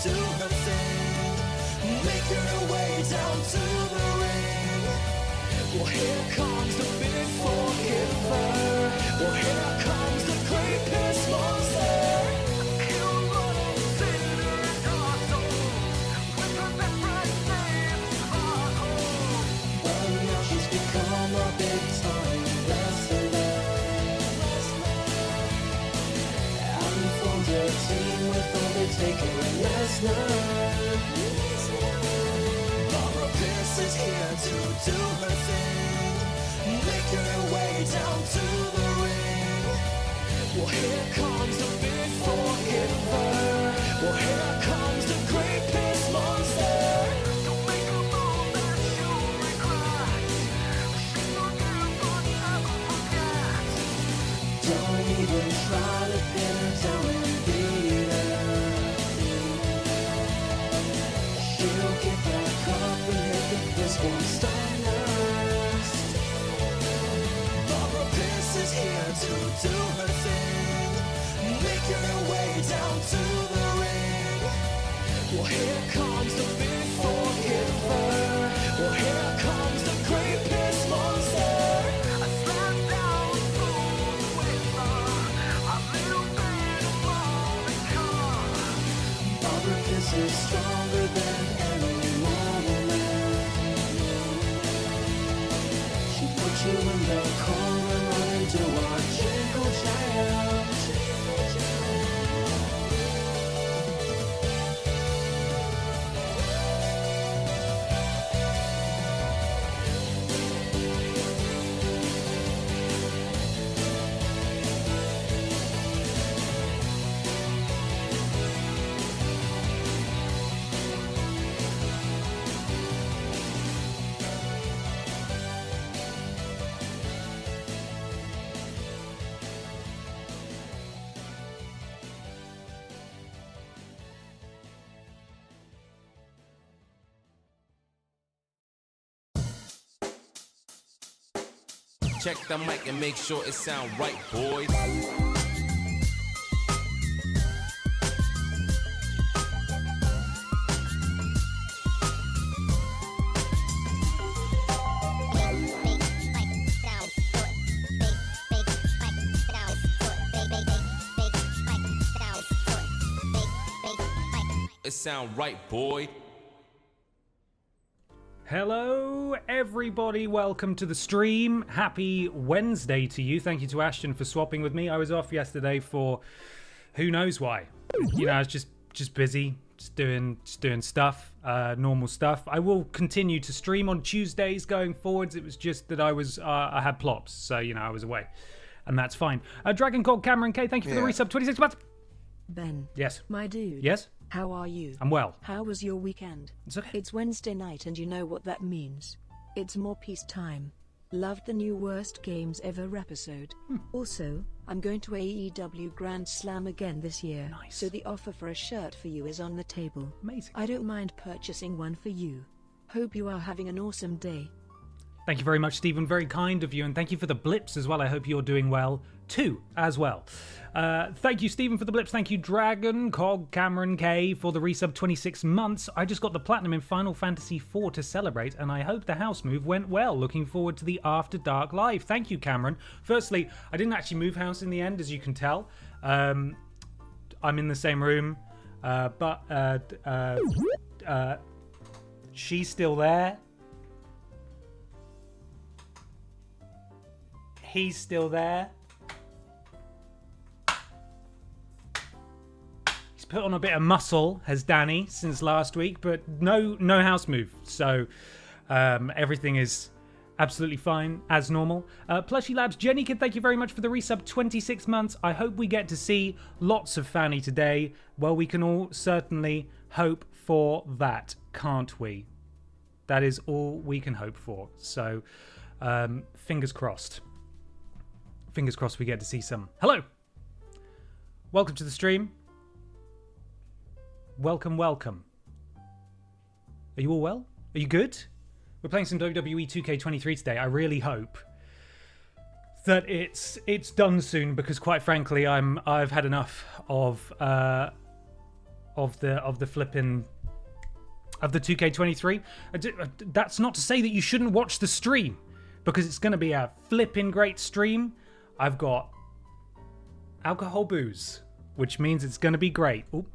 do her thing, making her way down to the ring. Well, here comes the big forgiver. Well, here comes the creepiest monster. Become a big time wrestler. And formed a team with Undertaker and Lesnar. Barbara Pierce is here to do her thing, making her way down to the ring. Well, here comes the big forgiver. Well, here comes the creepiest monster. Don't even try to pin her down and beat her. She'll get back up and make it this one stardust. Barbara Pierce is here to do her thing, making her way down to the ring. Well, here comes the big forgiver. Well, here comes the creepiest monster. This is stronger than any mortal man. She put you in the corner, run into our jingle jam. Check the mic and make sure it sound right, boys. It sound right, boy. Hello everybody, welcome to the stream. Happy Wednesday to you. Thank you to Ashton for swapping with me. I was off yesterday for who knows why. You know, I was just busy, just doing stuff, normal stuff. I will continue to stream on Tuesdays going forwards. It was just that I had plops, so you know I was away, and that's fine. Dragon called Cameron K, thank you for the resub, 26 months. Ben. Yes. My dude. Yes. How are you? I'm well. How was your weekend? It's okay. It's Wednesday night and you know what that means. It's more peace time. Loved the new Worst Games Ever episode. Also, I'm going to AEW Grand Slam again this year. Nice. So the offer for a shirt for you is on the table. Amazing. I don't mind purchasing one for you. Hope you are having an awesome day. Thank you very much, Stephen. Very kind of you. And thank you for the blips as well. I hope you're doing well too, as well. Thank you, Stephen, for the blips. Thank you, Dragon, Cog, Cameron K, for the resub 26 months. I just got the platinum in Final Fantasy IV to celebrate, and I hope the house move went well. Looking forward to the After Dark Live. Thank you, Cameron. Firstly, I didn't actually move house in the end, as you can tell. I'm in the same room, but she's still there. He's still there. He's put on a bit of muscle, has Danny, since last week, but no house move. So everything is absolutely fine, as normal. Plushy Labs, Jenny Kid, thank you very much for the resub, 26 months. I hope we get to see lots of Fanny today. Well, we can all certainly hope for that, can't we? That is all we can hope for. So fingers crossed. Fingers crossed we get to see some. Hello! Welcome to the stream. Welcome. Are you all well? Are you good? We're playing some WWE 2K23 today. I really hope that it's done soon, because quite frankly, I've had enough of of the flipping of the 2K23. That's not to say that you shouldn't watch the stream, because it's going to be a flipping great stream. I've got alcohol booze, which means it's going to be great. Ooh.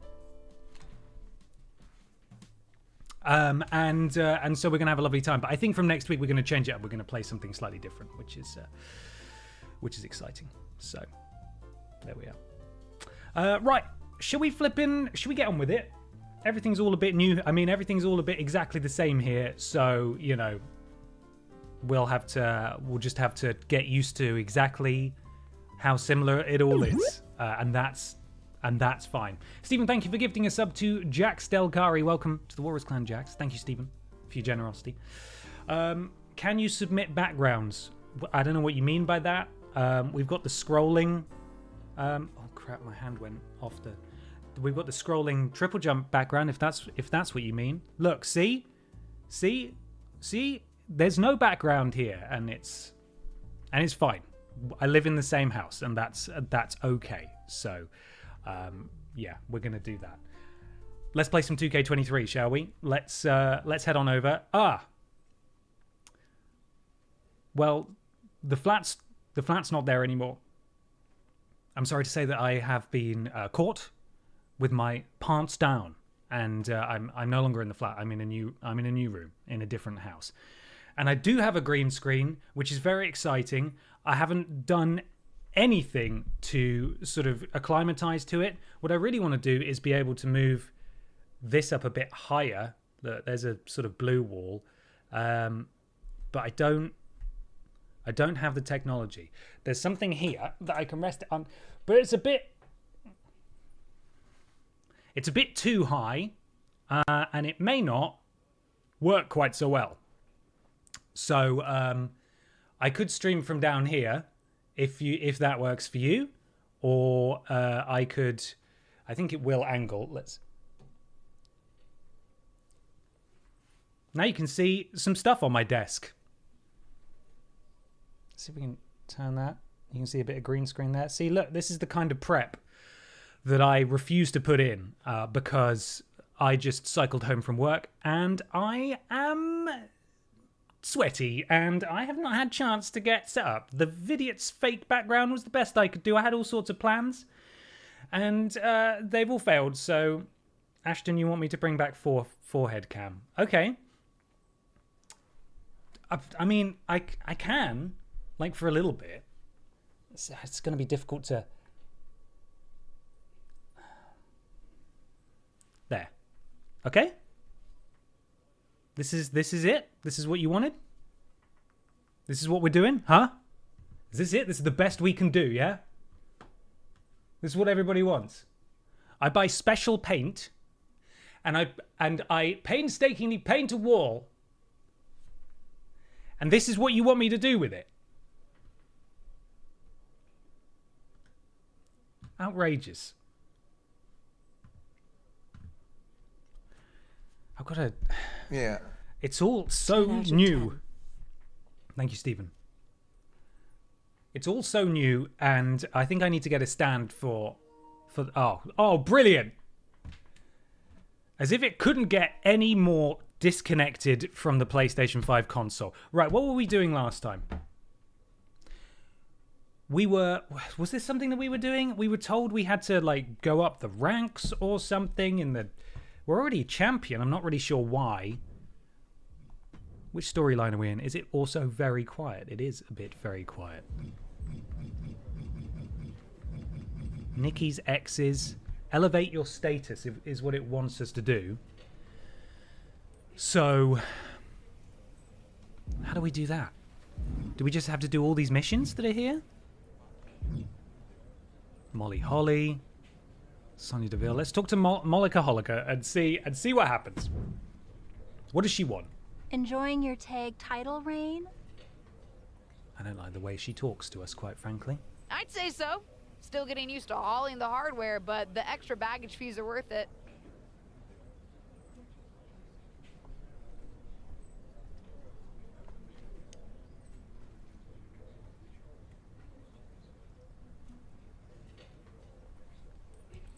And so we're going to have a lovely time. But I think from next week we're going to change it up. We're going to play something slightly different, which is exciting. So there we are. Right, should we get on with it? Everything's all a bit new. I mean, everything's all a bit exactly the same here. So, you know, we'll just have to get used to exactly how similar it all is. And that's fine. Stephen, thank you for gifting a sub to Jax Delgari. Welcome to the Warriors Clan, Jax. Thank you, Stephen, for your generosity. Can you submit backgrounds? I don't know what you mean by that. We've got the scrolling. Oh crap! My hand went off the. We've got the scrolling triple jump background. If that's what you mean. Look, see. There's no background here, and it's fine. I live in the same house, and that's okay. So. Yeah, we're gonna do that. Let's play some 2K23, shall we? Let's head on over. Well, the flat's not there anymore. I'm sorry to say that I have been caught with my pants down, and I'm no longer in the flat. I'm in a new room in a different house, and I do have a green screen, which is very exciting. I haven't done anything to sort of acclimatize to it. What I really want to do is be able to move this up a bit higher. There's a sort of blue wall, but I don't have the technology. There's something here that I can rest it on, but it's a bit too high, and it may not work quite so well. So I could stream from down here if that works for you, or I think it will angle. Now you can see some stuff on my desk. Let's see if we can turn that. You can see a bit of green screen there. See, look, this is the kind of prep that I refuse to put in because I just cycled home from work and I am sweaty and I have not had chance to get set up. The Vidiot's fake background was the best I could do. I had all sorts of plans and they've all failed. So, Ashton, you want me to bring back forehead cam? Okay. I mean, I can, like, for a little bit. It's going to be difficult to... There. Okay? This is it? This is what you wanted? This is what we're doing? Huh? Is this it? This is the best we can do, yeah? This is what everybody wants. I buy special paint and I painstakingly paint a wall. And this is what you want me to do with it? Outrageous. I've got to... Yeah. It's all so new. Thank you, Stephen. It's all so new, and I think I need to get a stand for... Oh, brilliant! As if it couldn't get any more disconnected from the PlayStation 5 console. Right, what were we doing last time? Was this something that we were doing? We were told we had to, like, go up the ranks or something in the... We're already a champion. I'm not really sure why. Which storyline are we in? Is it also very quiet? It is a bit very quiet. Nikki's exes. Elevate your status is what it wants us to do. So, how do we do that? Do we just have to do all these missions that are here? Molly Holly. Sonia Deville. Let's talk to Molika Holika and see what happens. What does she want? Enjoying your tag title reign? I don't like the way she talks to us, quite frankly. I'd say so. Still getting used to hauling the hardware, but the extra baggage fees are worth it.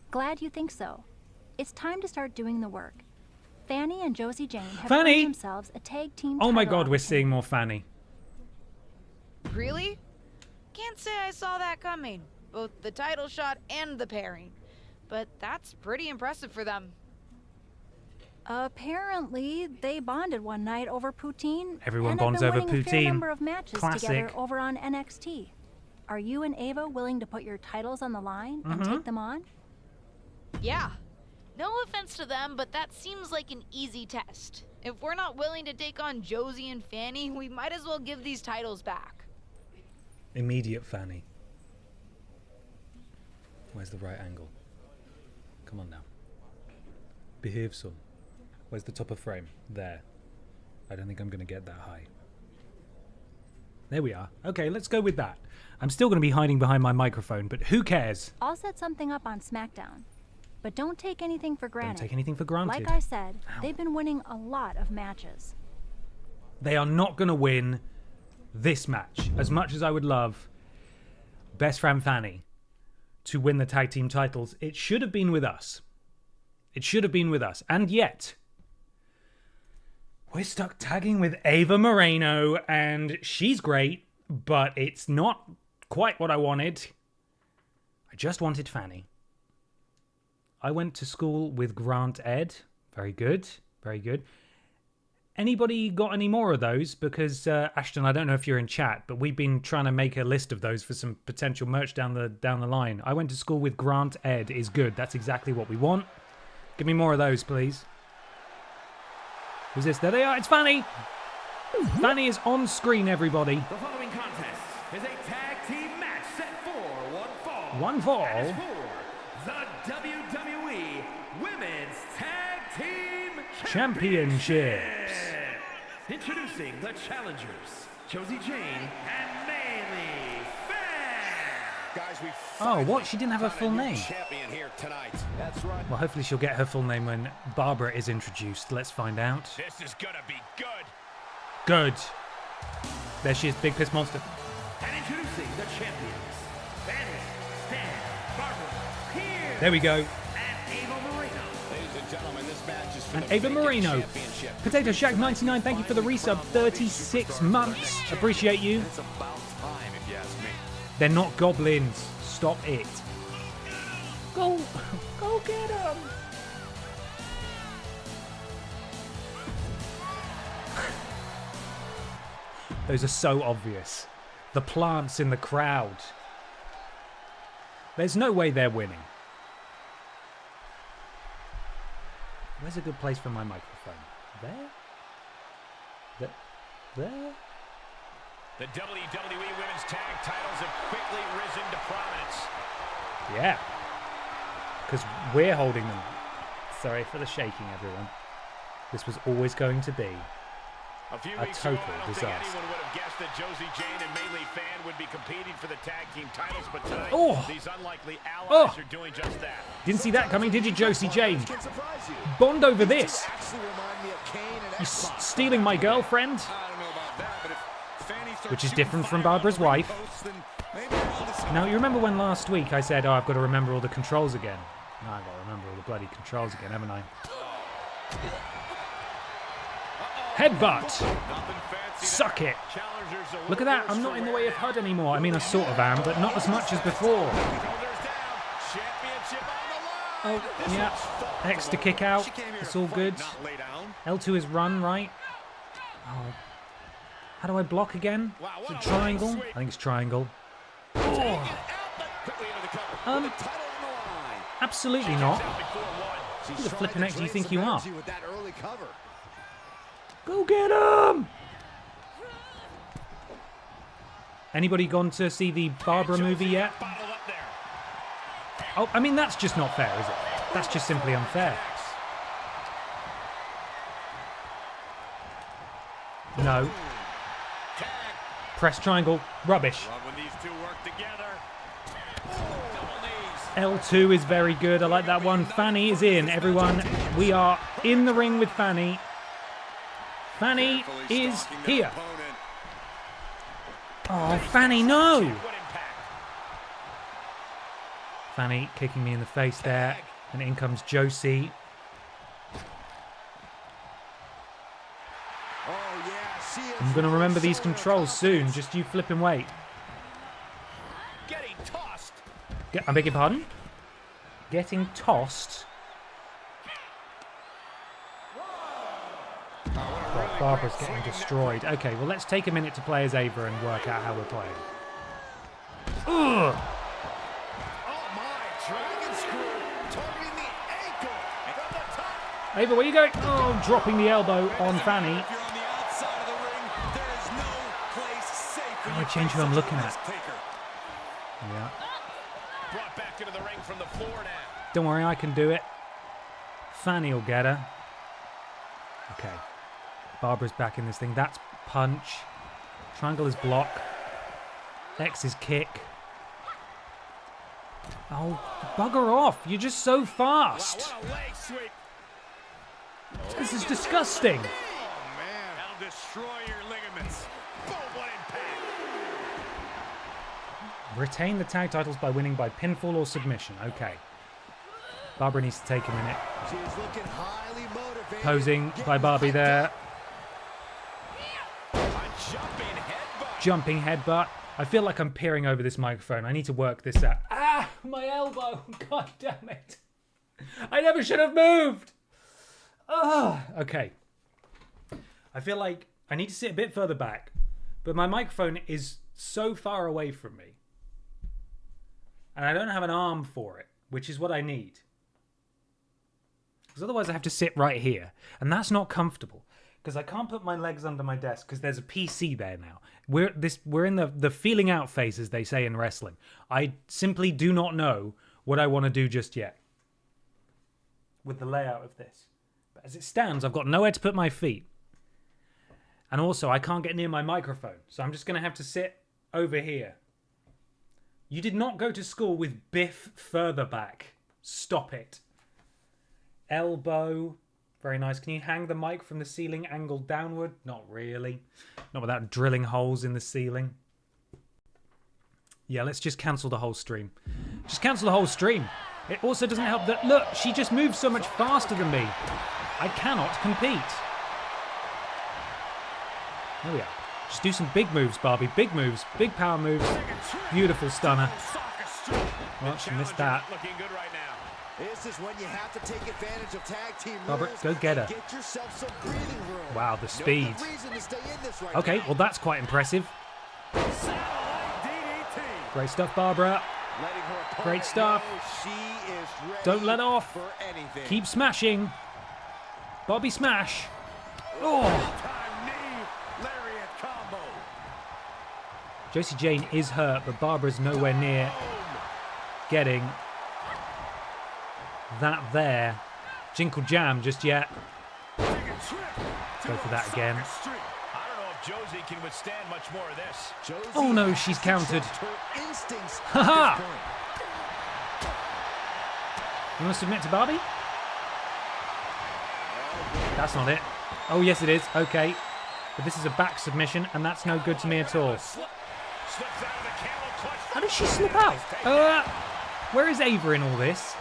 Glad you think so. It's time to start doing the work. Fanny and Josie Jane have Fanny! earned themselves a tag team Oh my title god, we're opportunity. seeing more Fanny. Really? Can't say I saw that coming. Both the title shot and the pairing. But that's pretty impressive for them. Apparently, they bonded one night over poutine. Everyone and bonds have been over winning a fair poutine. number of matches Classic. together over on NXT. Are you and Ava willing to put your titles on the line and take them on? Yeah. No offense to them, but that seems like an easy test. If we're not willing to take on Josie and Fanny, we might as well give these titles back. Immediate Fanny. Where's the right angle? Come on now. Behave, son. Where's the top of frame? There. I don't think I'm going to get that high. There we are. Okay, let's go with that. I'm still going to be hiding behind my microphone, but who cares? I'll set something up on SmackDown. But don't take anything for granted. Don't take anything for granted. Like I said, Ow. they've been winning a lot of matches. They are not going to win this match. As much as I would love Best Friend Fanny to win the tag team titles, it should have been with us. It should have been with us. And yet, we're stuck tagging with Ava Moreno, and she's great, but it's not quite what I wanted. I just wanted Fanny. I went to school with Grant Ed. Very good. Very good. Anybody got any more of those? Because, Ashton, I don't know if you're in chat, but we've been trying to make a list of those for some potential merch down the line. I went to school with Grant Ed is good. That's exactly what we want. Give me more of those, please. Who's this? There they are. It's Fanny. Fanny is on screen, everybody. The following contest is a tag team match set for one fall. One fall. And is for the WWE Women's Tag Team Championships. Introducing the challengers, Josie Jane and Maylee Fan. Guys, we Oh, what? She didn't have a full name. champion here tonight. That's right. Well, hopefully she'll get her full name when Barbara is introduced. Let's find out. This is gonna be good. Good. There she is, Big Piss Monster. And introducing the champions, Fanny, Stan, Barbara, Pierce, There we go. and Ava Moreno. Ladies and gentlemen, this match is for And the Ava vacant Moreno. championship. Potato Shack 99, thank you for the resub. 36 months. Appreciate you. It's about time, if you ask me. They're not goblins. Stop it. Go get them. Those are so obvious. The plants in the crowd. There's no way they're winning. Where's a good place for my microphone? There? There? The WWE Women's Tag Titles have quickly risen to prominence. Yeah. Because we're holding them. Sorry for the shaking, everyone. This was always going to be A few a weeks ago, total I don't disaster. think anyone would have guessed that Josie Jane and Maylee Fan would be competing for the tag team titles, but tonight, Oh. these unlikely Oh. allies are doing just that. Didn't see that coming, did you, Josie Jane? Can surprise you. Bond over this. Actually remind me of Kane and You X-Pac. stealing my girlfriend? I don't know about that, but if Fanny starts Which is shooting different from fire Barbara's off the ring wife. posts, then maybe we're onto something. Now, you remember when last week I said, oh, I've got to remember all the controls again? No, I've got to remember all the bloody controls again, haven't I? Headbutt! Nothing fancy Suck there. it! Challengers a Look at little that, worse I'm not for in the wear way of now. HUD anymore. I mean, I sort of am, but not as much as before. Shoulders down. Championship on the line. Oh, yeah. X to kick out. It's all good. Not lay down. L2 is run, right? Oh. How do I block again? Is it triangle? I think it's triangle. Oh. Quickly into the cover. Um, With the title on the line. absolutely not. Down before one. She's Who the trying flipping to heck do you drain think some you are? energy with that early cover. Go get him! Anybody gone to see the Barbara movie yet? Bottled up there. Oh, I mean, that's just not fair, is it? That's just simply unfair. No. Press triangle. Rubbish. Love when these two work together. Double knees. L2 is very good. I like that one. Fanny is in. Everyone, we are in the ring with Fanny. Fanny is here. Oh, Fanny, no! What impact? Fanny kicking me in the face there. And in comes Josie. I'm going to remember these controls soon. Just you flipping wait. Getting tossed. I beg your pardon? Getting tossed. Oh, Barbara's getting destroyed. Okay, well, let's take a minute to play as Ava and work out how we're playing. Ugh! Oh my, dragon screw targeting the ankle from the top. Ava, where are you going? Oh, dropping the elbow on Fanny. If you're on the outside of the ring, there is no place safe. I'm going to change who I'm looking at. Taker. Yeah. Brought back into the ring from the floor now. Don't worry, I can do it. Fanny will get her. Okay. Barbara's back in this thing. That's punch. Triangle is block. X is kick. Oh, bugger off. You're just so fast. Wow, what a leg sweep. This is disgusting. Oh, man. That'll destroy your ligaments. Boom, what impact. Retain the tag titles by winning by pinfall or submission. Okay. Barbara needs to take a minute. She is looking highly motivated. Posing by Barbie there. A jumping headbutt. Jumping headbutt. I feel like I'm peering over this microphone. I need to work this out. Ah, my elbow. God damn it. I never should have moved. Ugh. Okay. I feel like I need to sit a bit further back, but my microphone is so far away from me. And I don't have an arm for it, which is what I need. Because otherwise I have to sit right here. And that's not comfortable. Because I can't put my legs under my desk because there's a PC there now. We're in the feeling out phase, as they say in wrestling. I simply do not know what I want to do just yet with the layout of this. But as it stands, I've got nowhere to put my feet. And also, I can't get near my microphone. So I'm just going to have to sit over here. You did not go to school with Biff further back. Stop it. Elbow. Very nice. Can you hang the mic from the ceiling angled downward? Not really. Not without drilling holes in the ceiling. Yeah, let's just cancel the whole stream. Just cancel the whole stream. It also doesn't help that, look, she just moves so much faster than me. I cannot compete. There we are. Just do some big moves, Barbie. Big moves. Big power moves. Beautiful stunner. Well, she missed that. Looking good right now. This is when you have to take advantage of tag team Barbara, rules go get her. and get yourself some breathing room. Wow, the speed. No good reason to stay in this right Okay, now. well, that's quite impressive. Satellite DDT. Great stuff, Barbara. Letting her opponent Great stuff. know she is ready Don't let off. for anything. Keep smashing. Bobby smash. Oh. Time knee lariat combo. Josie Jane is hurt, but Barbara's nowhere near getting that there. Jinkle jam just yet. Go for that again. I don't know if Josie can withstand much more of this. Josie Oh no, has she's to countered. trust her instincts Ha at ha! this point. You want to submit to Barbie? That's not it. Oh, yes, it is. Okay. But this is a back submission, and that's no good to me at all. Slips out of the camel clutch. How did she slip out? Where is Ava in all this?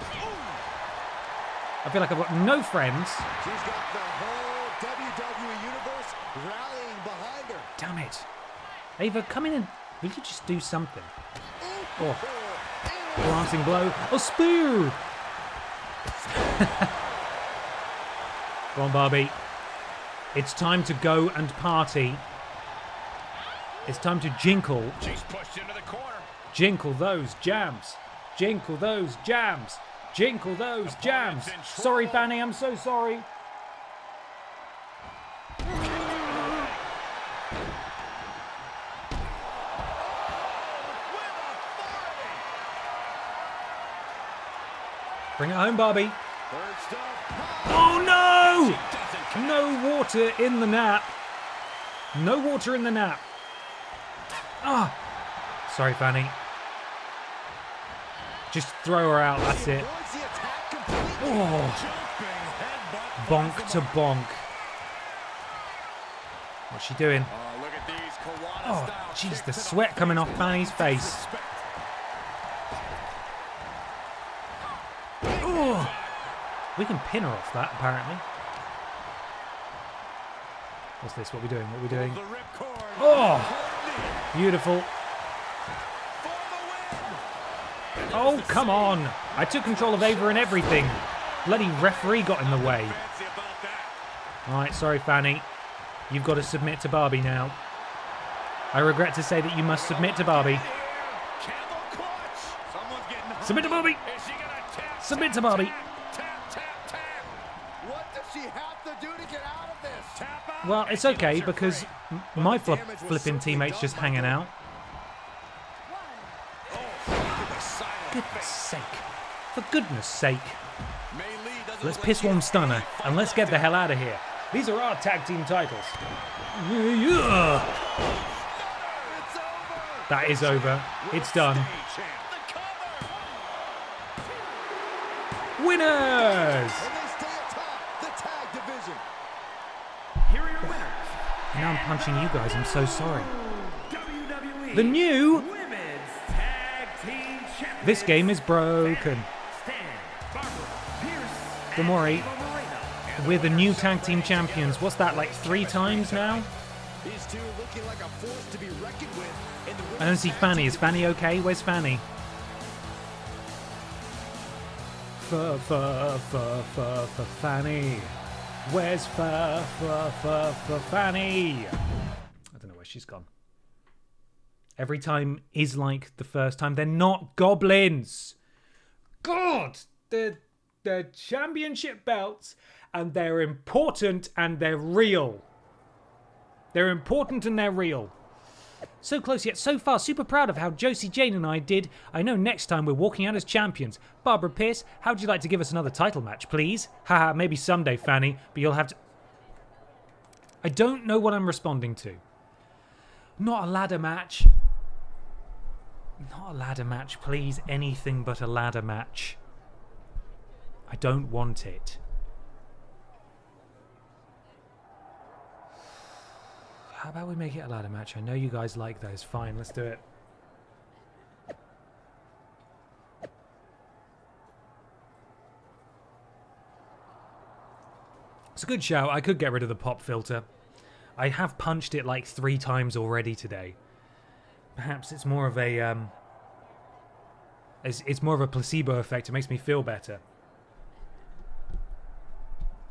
I feel like I've got no friends. She's got the whole WWE universe rallying behind her. Damn it. Ava, come in and will you just do something? Oh. Glancing blow. Oh, spear! Go on, Barbie. It's time to go and party. It's time to jinkle. She's pushed into the corner. Jinkle those jams. Jinkle those jams. Jinkle those jams. Sorry, Fanny, I'm so sorry. Bring it home, Barbie. Oh, no! No water in the nap. No water in the nap. Ah. Sorry, Fanny. Just throw her out, that's it. Oh. Bonk to bonk. What's she doing? Oh, jeez, the sweat coming off Fanny's face. Oh. We can pin her off that, apparently. What's this? What are we doing? What are we doing? Oh! Beautiful. Oh, come on! I took control of Ava and everything. Bloody referee got in the way. Alright, sorry, Fanny. You've got to submit to Barbie now. I regret to say that you must submit to Barbie. Submit to Barbie! Submit to Barbie! What does she have to do to get out of this? Well, it's okay because my flipping teammate's just hanging out. Goodness sake. For goodness sake. Let's piss one stunner and let's get the hell out of here. These are our tag team titles. Yeah. That is over. It's done. Winners! Now I'm punching you guys. I'm so sorry. The new... This game is broken. Don't worry. We're the new tag team champions. What's that, like 3 times now? I don't see Fanny. Is Fanny okay? Where's Fanny? For Fanny. Where's for Fanny? I don't know where she's gone. Every time is like the first time. They're not goblins. God, they're championship belts, and they're important and they're real. They're important and they're real. So close yet so far. Super proud of how Josie Jane and I did. I know next time we're walking out as champions. Barbara Pierce, how'd you like to give us another title match, please? Haha, maybe someday, Fanny, but you'll have to... I don't know what I'm responding to. Not a ladder match. Not a ladder match, please. Anything but a ladder match. I don't want it. How about we make it a ladder match? I know you guys like those. Fine, let's do it. It's a good shout. I could get rid of the pop filter. I have punched it like 3 times already today. Perhaps it's more of a it's more of a placebo effect. It makes me feel better.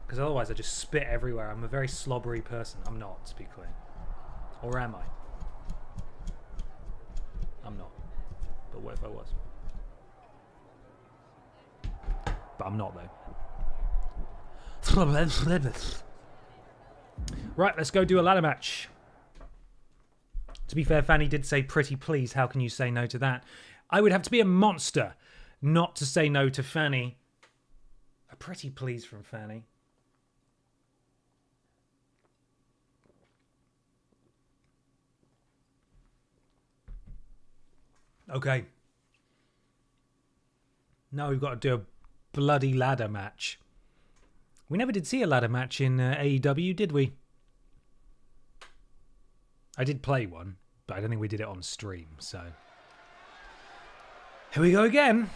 Because otherwise I just spit everywhere. I'm a very slobbery person. I'm not, to be clear. Or am I? I'm not. But what if I was? But I'm not, though. Right, let's go do a ladder match. To be fair, Fanny did say pretty please. How can you say no to that? I would have to be a monster not to say no to Fanny. A pretty please from Fanny. Okay. Now we've got to do a bloody ladder match. We never did see a ladder match in AEW, did we? I did play one, but I don't think we did it on stream, so... Here we go again.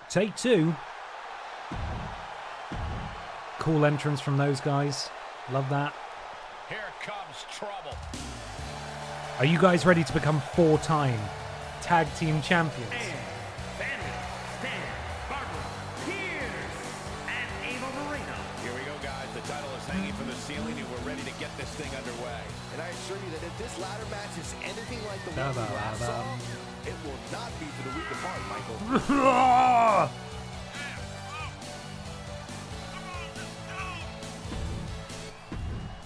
Take 2. Cool entrance from those guys. Love that. Here comes trouble. Are you guys ready to become 4-time tag team champions? Thing underway. And I assure you that if this ladder match is anything like the one we last saw, it will not be for the weak of heart,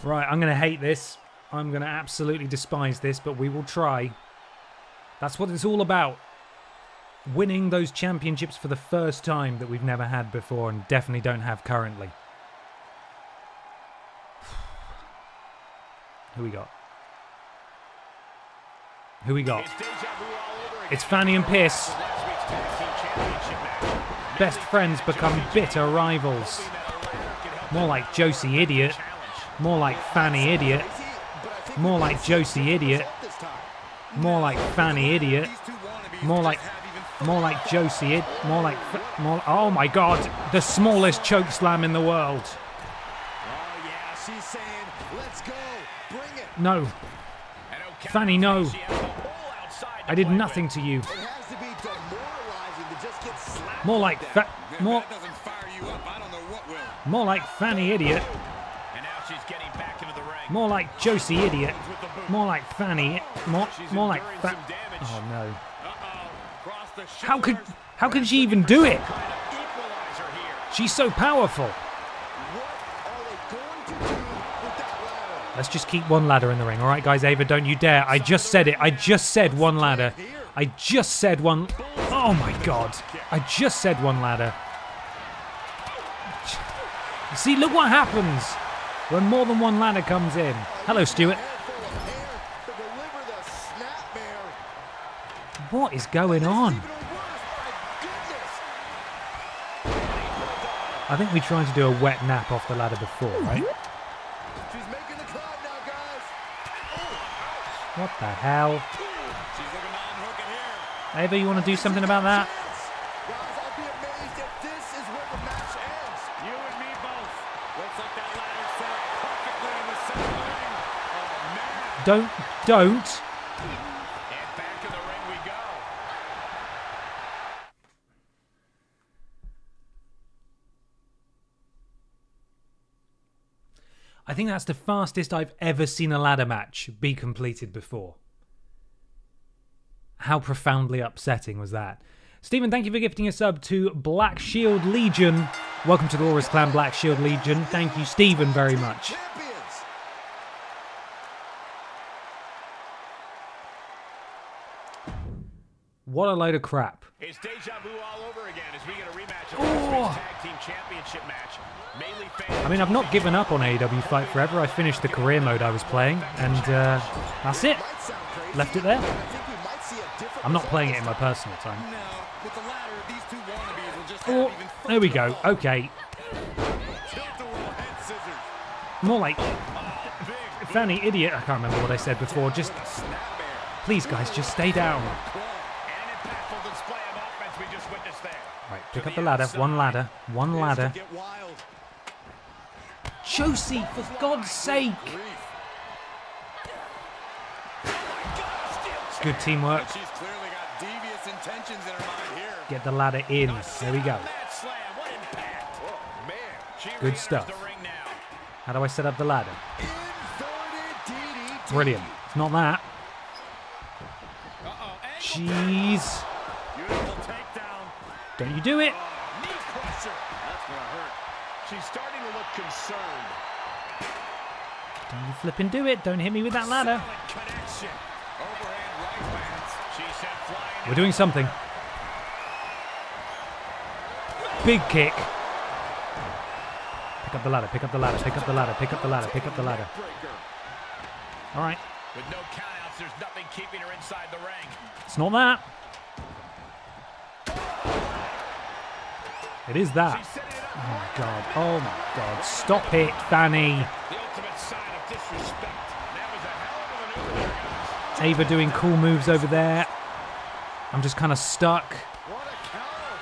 Michael. Right, I'm going to hate this. I'm going to absolutely despise this, but we will try. That's what it's all about. Winning those championships for the first time that we've never had before and definitely don't have currently. Who we got? Who we got? It's Fanny and Pierce. Best friends become bitter rivals. More like Josie Idiot. More like Fanny Idiot. More like Josie Idiot. More like Fanny Idiot. More like... More like Josie. More. Oh my God! The smallest choke slam in the world. Oh, yeah, she's saying, let's go. Bring it. No, Fanny, no. I did nothing to you. It has to be demoralizing to just get slapped. More like more. That doesn't fire you up. I don't know what will. More like Fanny, idiot. And now she's getting back into the ring. More like Josie, idiot. More like Fanny. More like enduring some damage. Oh no. Uh-oh. Cross the How can she even do it? equalizer here. She's so powerful. What are they going to do with that ladder? Let's just keep one ladder in the ring. All right, guys, Ava, don't you dare. I just said it. I just said one ladder. I just said one. Oh, my God. I just said one ladder. See, look what happens when more than one ladder comes in. Hello, Stuart. Handful of hair to deliver the snapmare. What is going on? Even worse, my goodness. I think we tried to do a wet nap off the ladder before, right? She's making the climb now, guys. What the hell? She's looking to unhook it here. Ava, you want to do something about that? Guys, I'll be amazed if this is where the match ends. You and me both. Looks like that ladder set up perfectly in the center ring. Oh, man. Don't. And back in the ring we go. I think that's the fastest I've ever seen a ladder match be completed before. How profoundly upsetting was that? Stephen, thank you for gifting a sub to Black Shield Legion. Welcome to the Aurus Clan Black Shield Legion. Thank you, Stephen, very much. Champions. What a load of crap. It's deja vu all over again as we get a rematch of this week's Tag Team Championship match. Mainly fans. I mean, I've not given up on AEW Fight Forever. I finished the career mode I was playing, and that's it. Might sound crazy, Left it there. but I think we might see a different I'm not result playing this it in my time. personal time. No, with the ladder, these two wannabes will just Oh, have even there we go. Okay. tilt-a-whirl head scissors. More like Big Fanny, idiot. I can't remember what I said before. Just, snapmare. please, guys, just stay down. And an impactful display of offense we just witnessed there. Right, pick up the ladder. One ladder. One This ladder. could get wild. Josie, for God's sake. Good teamwork. She's clearly got devious intentions in her mind here. Get the ladder in. There we go. Mad slam, what impact. Oh, man. She Good re-enters stuff. the ring now. How do I set up the ladder? Inverted DDT. Brilliant. It's not that. Uh-oh, ankle Jeez. Beautiful takedown. Don't you do it. Knee crusher. That's gonna hurt. She's starting to look concerned. Don't you flipping do it. Don't hit me with that ladder. Solid connection. Overhand right lands. She sent flying. We're doing something. Big kick. Pick up the ladder. Pick up the ladder. Pick up the ladder. Pick up the ladder. Pick up the ladder. Breaker. All right. With no countouts, there's nothing keeping her inside the ring. It's not that. It is that. She's setting it up. Oh my God. Oh my God. Stop it, Fanny. The ultimate sign of disrespect. That was a hell of a maneuver there, guys. Ava doing cool moves over there. I'm just kind of stuck. What a counter.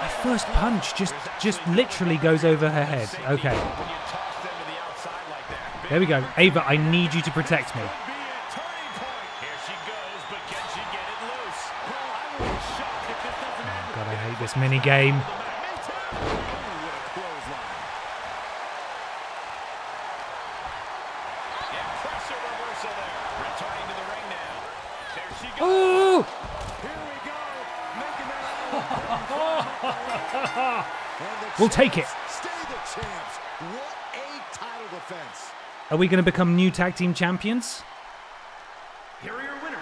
My first punch just literally goes over her head. Okay. When you toss them to the outside like that. There we go. Ava, I need you to protect me. Be a turning point. Here she goes, but can she get it loose? Well, I would be shocked if this doesn't end. God, I hate this mini game. Me too. Oh, what a clothesline. Impressive reversal there. Returning to the ring now. There she goes. Ooh! Here we go. Making that We'll take it. Stay the champs. What a title defense. Are we going to become new tag team champions? Here are your winners.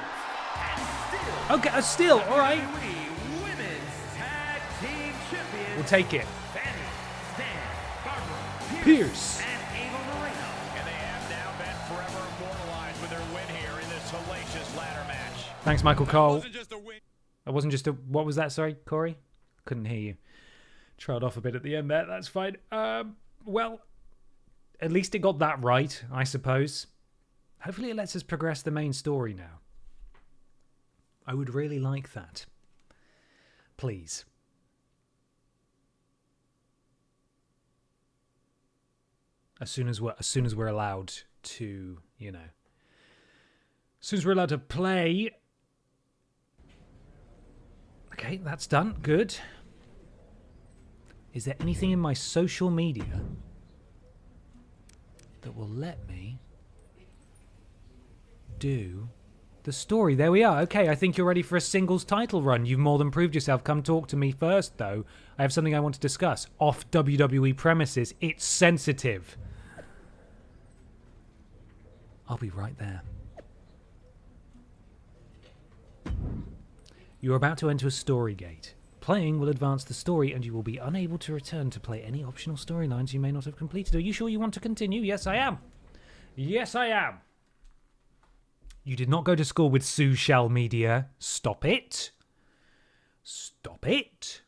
Okay, still, all right. WWE Women's Tag Team Champions. We'll take it. Fanny, Stan, Barbara, Pierce. and Ava Moreno. And they have now been forever immortalized with their win here in this hellacious ladder match. Thanks, Michael Cole. Wasn't just a win. It wasn't just a... What was that, sorry, Corey? Couldn't hear you. Trailed off a bit at the end there. That's fine. Well, at least it got that right, I suppose. Hopefully it lets us progress the main story now. I would really like that. Please. As soon as we're allowed to, you know, as soon as we're allowed to play. Okay, that's done. Good. Is there anything in my social media that will let me do the story? There we are. Okay, I think you're ready for a singles title run. You've more than proved yourself. Come talk to me first, though. I have something I want to discuss. Off WWE premises. It's sensitive. I'll be right there. You are about to enter a story gate. Playing will advance the story, and you will be unable to return to play any optional storylines you may not have completed. Are you sure you want to continue? Yes, I am. Yes, I am. You did not go to school with Sue Shell Media. Stop it. Stop it.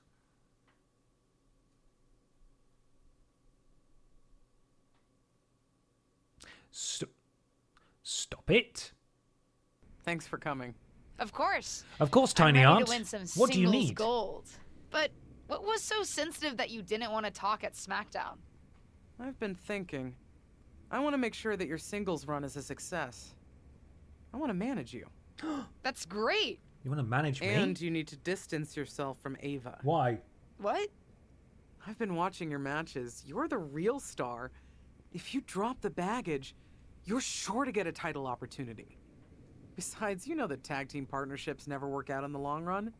Stop it. Thanks for coming. Of course. Of course, Tiny I'm ready Aunt. to win some What do you singles need? gold. But what was so sensitive that you didn't want to talk at SmackDown? I've been thinking. I want to make sure that your singles run is a success. I want to manage you. That's great. You want to manage me? And you need to distance yourself from Ava. Why? What? I've been watching your matches. You're the real star. If you drop the baggage, you're sure to get a title opportunity. Besides, you know that tag team partnerships never work out in the long run.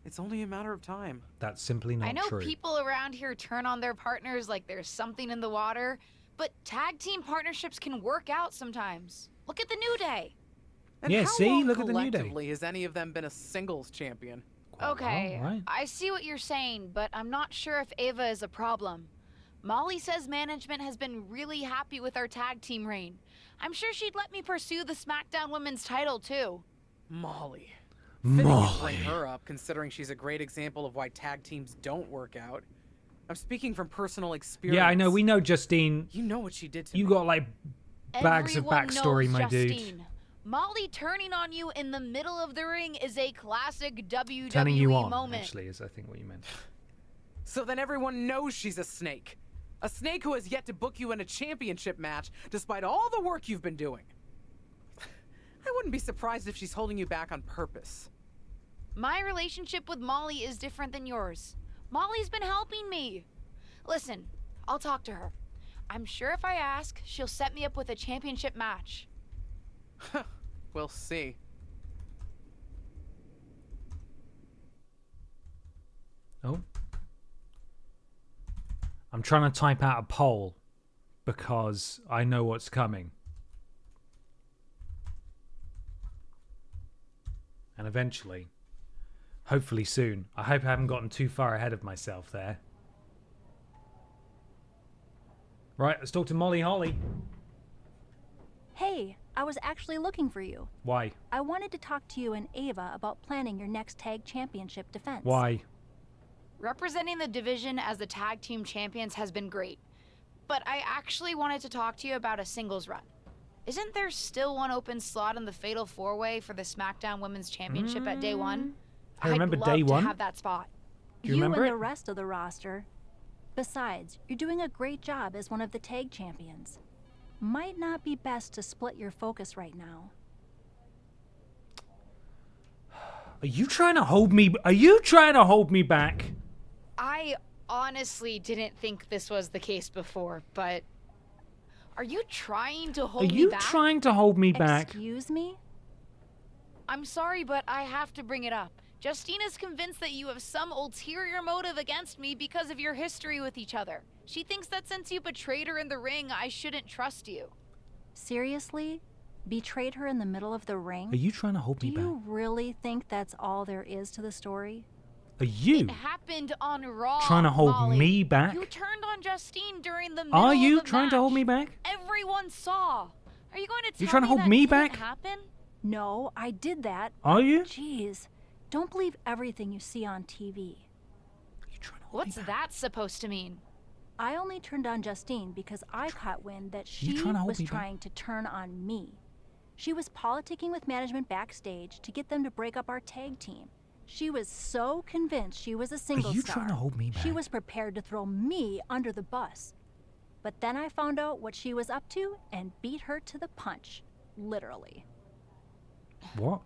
It's only a matter of time. That's simply not true. I know people around here turn on their partners like there's something in the water, but tag team partnerships can work out sometimes. Look at the New Day. And Yeah, how see? long Look at the New Day. collectively has any of them been a singles champion? Okay, well, right. I see what you're saying, but I'm not sure if Ava is a problem. Molly says management has been really happy with our tag team reign. I'm sure she'd let me pursue the SmackDown Women's title, too. Molly. Fitting you Molly. bring her up, considering she's a great example of why tag teams don't work out. I'm speaking from personal experience. Yeah, I know. We know Justine. You know what she did to You me. got like bags Everyone of backstory, knows my dude. Justine. Molly turning on you in the middle of the ring is a classic WWE Turning you on, moment. actually, is I think what you meant. So then everyone knows she's a snake. A snake who has yet to book you in a championship match, despite all the work you've been doing. I wouldn't be surprised if she's holding you back on purpose. My relationship with Molly is different than yours. Molly's been helping me. Listen, I'll talk to her. I'm sure if I ask, she'll set me up with a championship match. We'll see. Oh. I'm trying to type out a poll because I know what's coming. And eventually, hopefully soon, I hope I haven't gotten too far ahead of myself there. Right, let's talk to Molly Holly. Hey, I was actually looking for you. Why? I wanted to talk to you and Ava about planning your next tag championship defense. Why? Representing the division as the tag team champions has been great, but I actually wanted to talk to you about a singles run. Isn't there still one open slot in the Fatal 4-Way for the SmackDown Women's Championship at Day 1? I remember I'd Day love 1. to have that spot. Do you remember and it? the rest of the roster. Besides, you're doing a great job as one of the tag champions. Might not be best to split your focus right now. Are you trying to hold me? Are you trying to hold me back? I honestly didn't think this was the case before, but are you trying to Are hold me you back? trying to hold me back? Excuse me? I'm sorry, but I have to bring it up. Justine is convinced that you have some ulterior motive against me because of your history with each other. She thinks that since you betrayed her in the ring, I shouldn't trust you. Seriously? Betrayed her in the middle of the ring? Are you trying to hold Do me back? you really think that's all there is to the story? Are you It happened on Raw. trying to hold Molly. me back? You turned on Justine during the middle Are you of the trying to hold match. me back? Everyone saw. Are you going to tell You trying to me hold that me can't back? happen? No, I did that. Are you? Jeez. Don't believe everything you see on TV. You trying to hold What's me back? that supposed to mean? I only turned on Justine because I caught wind that she trying to hold was me back? trying to turn on me. She was politicking with management backstage to get them to break up our tag team. She was so convinced she was a single Are you star. trying to hold me back? She was prepared to throw me under the bus. But then I found out what she was up to and beat her to the punch. Literally. What?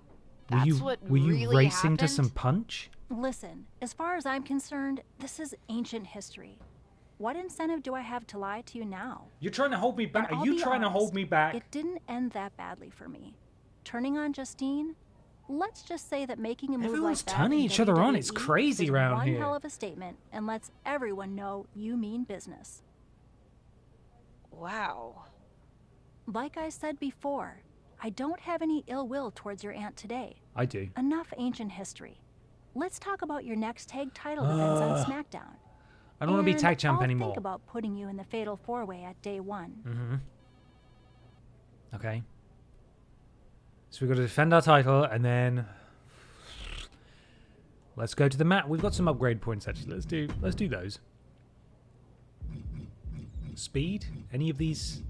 That's what were you really racing to happened? some punch? Listen, as far as I'm concerned, this is ancient history. What incentive do I have to lie to you now? You're trying to hold me back. And Are I'll you be trying to hold honest, me back? It didn't end that badly for me. Turning on Justine, let's just say that making a move Everyone's like that turning in each other on. It's WWE crazy is around one here. hell of a statement and lets everyone know you mean business. Wow. Like I said before, I don't have any ill will towards your aunt today. I do. Enough ancient history. Let's talk about your next tag title defense on SmackDown. I don't want to be tag champ I'll anymore. think about putting you in the Fatal 4-Way at day 1. Okay. So we've got to defend our title, and then let's go to the mat. We've got some upgrade points actually. Let's do those. Speed? Any of these?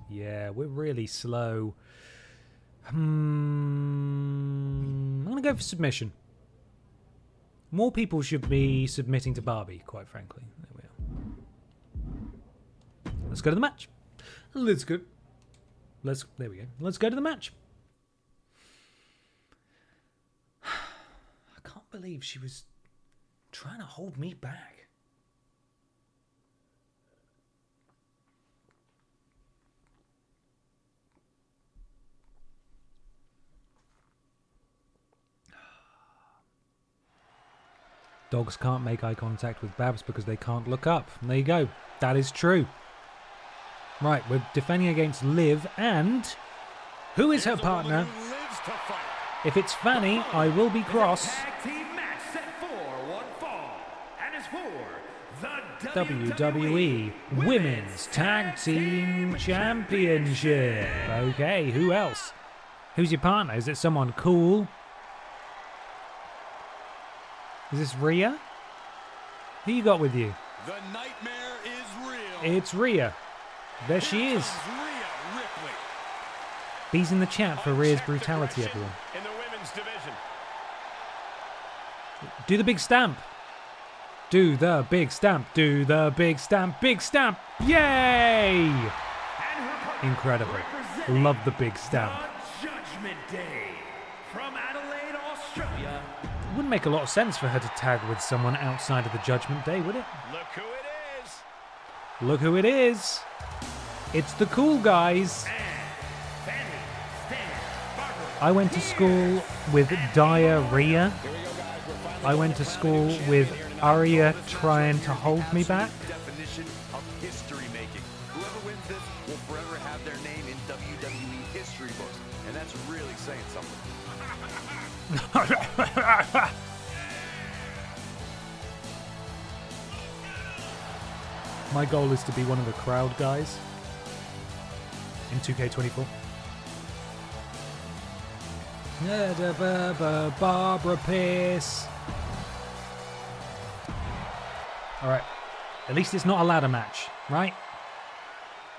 Yeah, we're really slow. I'm gonna go for submission. More people should be submitting to Barbie, quite frankly. There we are. Let's go to the match. Let's go. There we go. Let's go to the match. I can't believe she was trying to hold me back. Dogs can't make eye contact with Babs because they can't look up. And there you go. That is true. Right, we're defending against Liv, and who is her partner? If it's Fanny, I will be cross. WWE Women's Tag Team Championship. Okay, who else? Who's your partner? Is it someone cool? Is this Rhea? Who you got with you? The nightmare is real. It's Rhea. There she is. Rhea Ripley. Bees in the chat for Rhea's brutality, everyone. In the women's division. Do the big stamp. Do the big stamp. Do the big stamp. Big stamp. Yay! Incredible. Love the big stamp. Judgment Day from Adelaide, Australia. It wouldn't make a lot of sense for her to tag with someone outside of the Judgment Day, would it? Look who it is. Look who it is. It's the cool guys. I went to school with diarrhea. I went to school with Arya trying to hold me back. Definition of history making. Whoever wins this will forever have their name in WWE history books, and that's really saying something. My goal is to be one of the crowd guys in 2K24. Barbara Pierce. Alright. At least it's not a ladder match, right?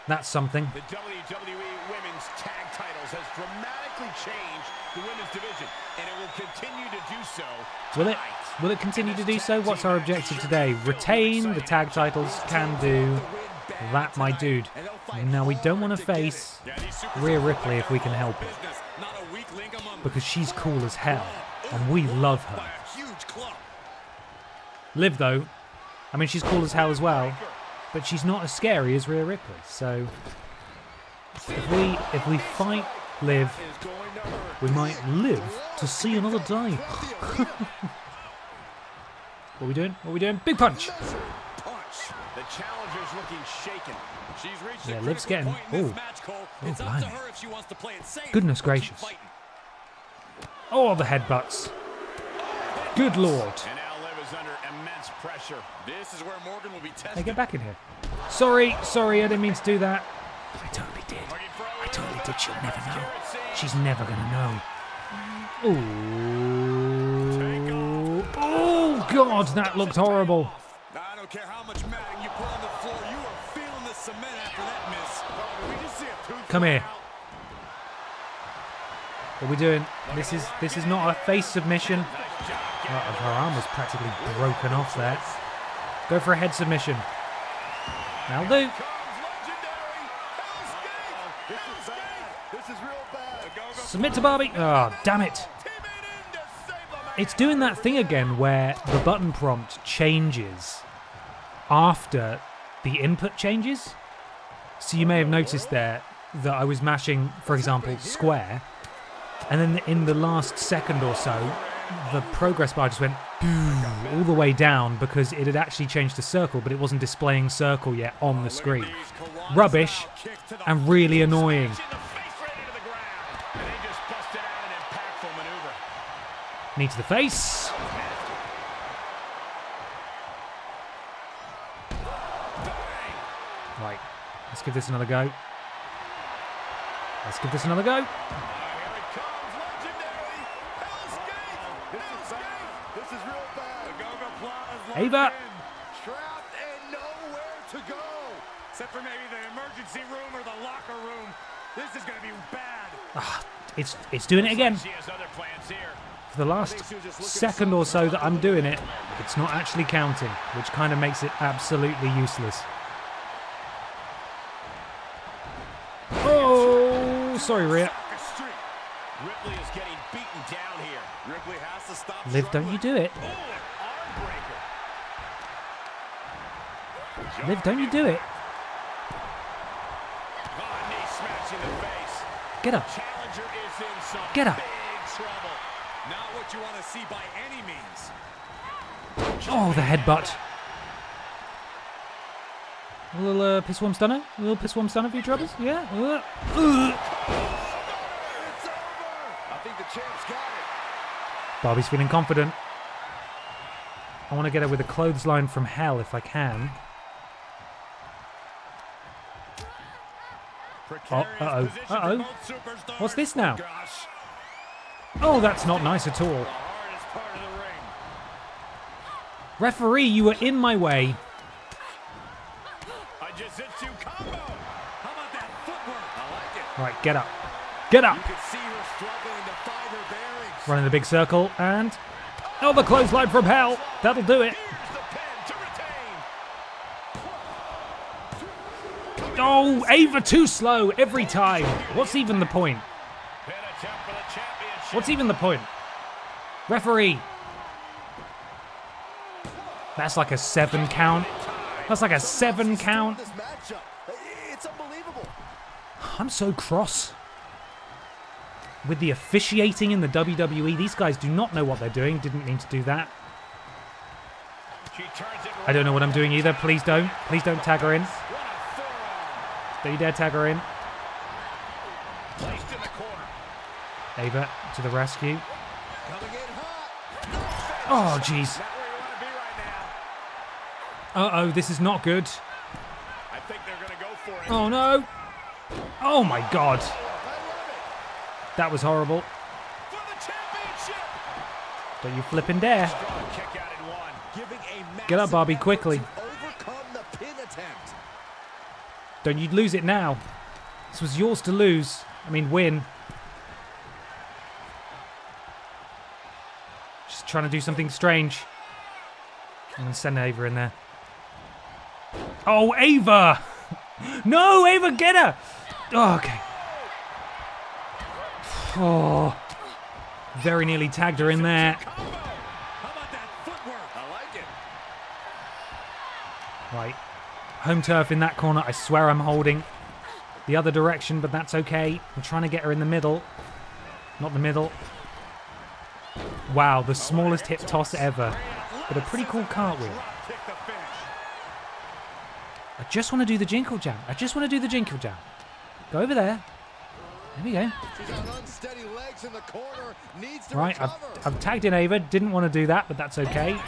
That's something. The WWE Women's Tag Titles has dramatically changed the women's division, and it will continue to do so. Will it? Will it continue to do so? What's our objective today? Retain the tag titles. Can do. That, my dude. Now, we don't want to face Rhea Ripley if we can help it. Because she's cool as hell. And we love her. Liv, though, I mean, she's cool as hell as well. But she's not as scary as Rhea Ripley. So, if we fight Liv, we might live to see another day. What are we doing? What are we doing? Big punch! The challenger's looking shaken. She's reached Yeah, a Liv's critical getting... point in this Oh, match, Cole. oh, It's up to blimey. her if she wants to play it safe. Goodness or keep gracious. fighting. Oh, the headbutts. Good lord. And now Liv is under immense pressure. This is where Morgan will be tested. Hey, get back in here. Sorry, I didn't mean to do that. I totally did. I totally did. She'll never know. She's never gonna know. Ooh. Oh, God, that looked horrible. I don't care how much matting you put on the floor, you are feeling the cement after that miss. Oh, did we just see a tooth Come fall here. out? What are we doing? This is not a face submission. Her arm was practically broken off there. Go for a head submission. That'll do. Submit to Barbie. Oh, damn it. It's doing that thing again where the button prompt changes after the input changes. So you may have noticed there that I was mashing, for example, square, and then in the last second or so, the progress bar just went all the way down because it had actually changed to circle, but it wasn't displaying circle yet on the screen. Rubbish and really annoying. Knee to the face. Right, let's give this another go. Let's give this another go. Ava. Trapped and nowhere to go. Except for maybe the emergency room or the locker room. This is going to be bad. It's doing it again. She has other plans here. For the last second or so that I'm doing it, it's not actually counting, which kind of makes it absolutely useless. Oh, sorry, Rhea. Ripley is getting beaten down here. Ripley has to stop. Liv, don't you do it. Liv, don't you do it. Get up. Get up. Not what you want to see by any means. Oh, the headbutt. A little piss worm stunner? A little piss worm stunner for you, troubles? Yeah? It's over. I think the champ's got it. Barbie's feeling confident. I want to get her with a clothesline from hell if I can. Oh, uh-oh. Uh-oh. What's this now? Oh, that's not nice at all. Referee, you were in my way. Right, get up. Get up. Running the big circle and... Oh, the clothesline from hell. That'll do it. Oh, Ava too slow every time. What's even the point? What's even the point? Referee. That's like a 7 count. That's like a 7 count. It's unbelievable. I'm so cross with the officiating in the WWE. These guys do not know what they're doing. Didn't mean to do that. I don't know what I'm doing either. Please don't. Please don't tag her in. Don't you dare tag her in. Ava to the rescue. Oh, jeez. Uh-oh, this is not good. Oh, no. Oh, my God. That was horrible. Don't you flipping dare. Get up, Barbie, quickly. Don't you lose it now. This was yours to lose. I mean, win. Just trying to do something strange. I'm going to send Ava in there. Oh, Ava! No, Ava, get her! Oh, okay. Oh. Very nearly tagged her in there. Right. Home turf in that corner. I swear I'm holding the other direction, but that's okay. I'm trying to get her in the middle. Not the middle. Wow, the smallest hip toss ever. But a pretty cool cartwheel. I just want to do the jinkle jam. I just want to do the jinkle jam. Go over there. There we go. Right, I've tagged in Ava. Didn't want to do that, but that's okay. Right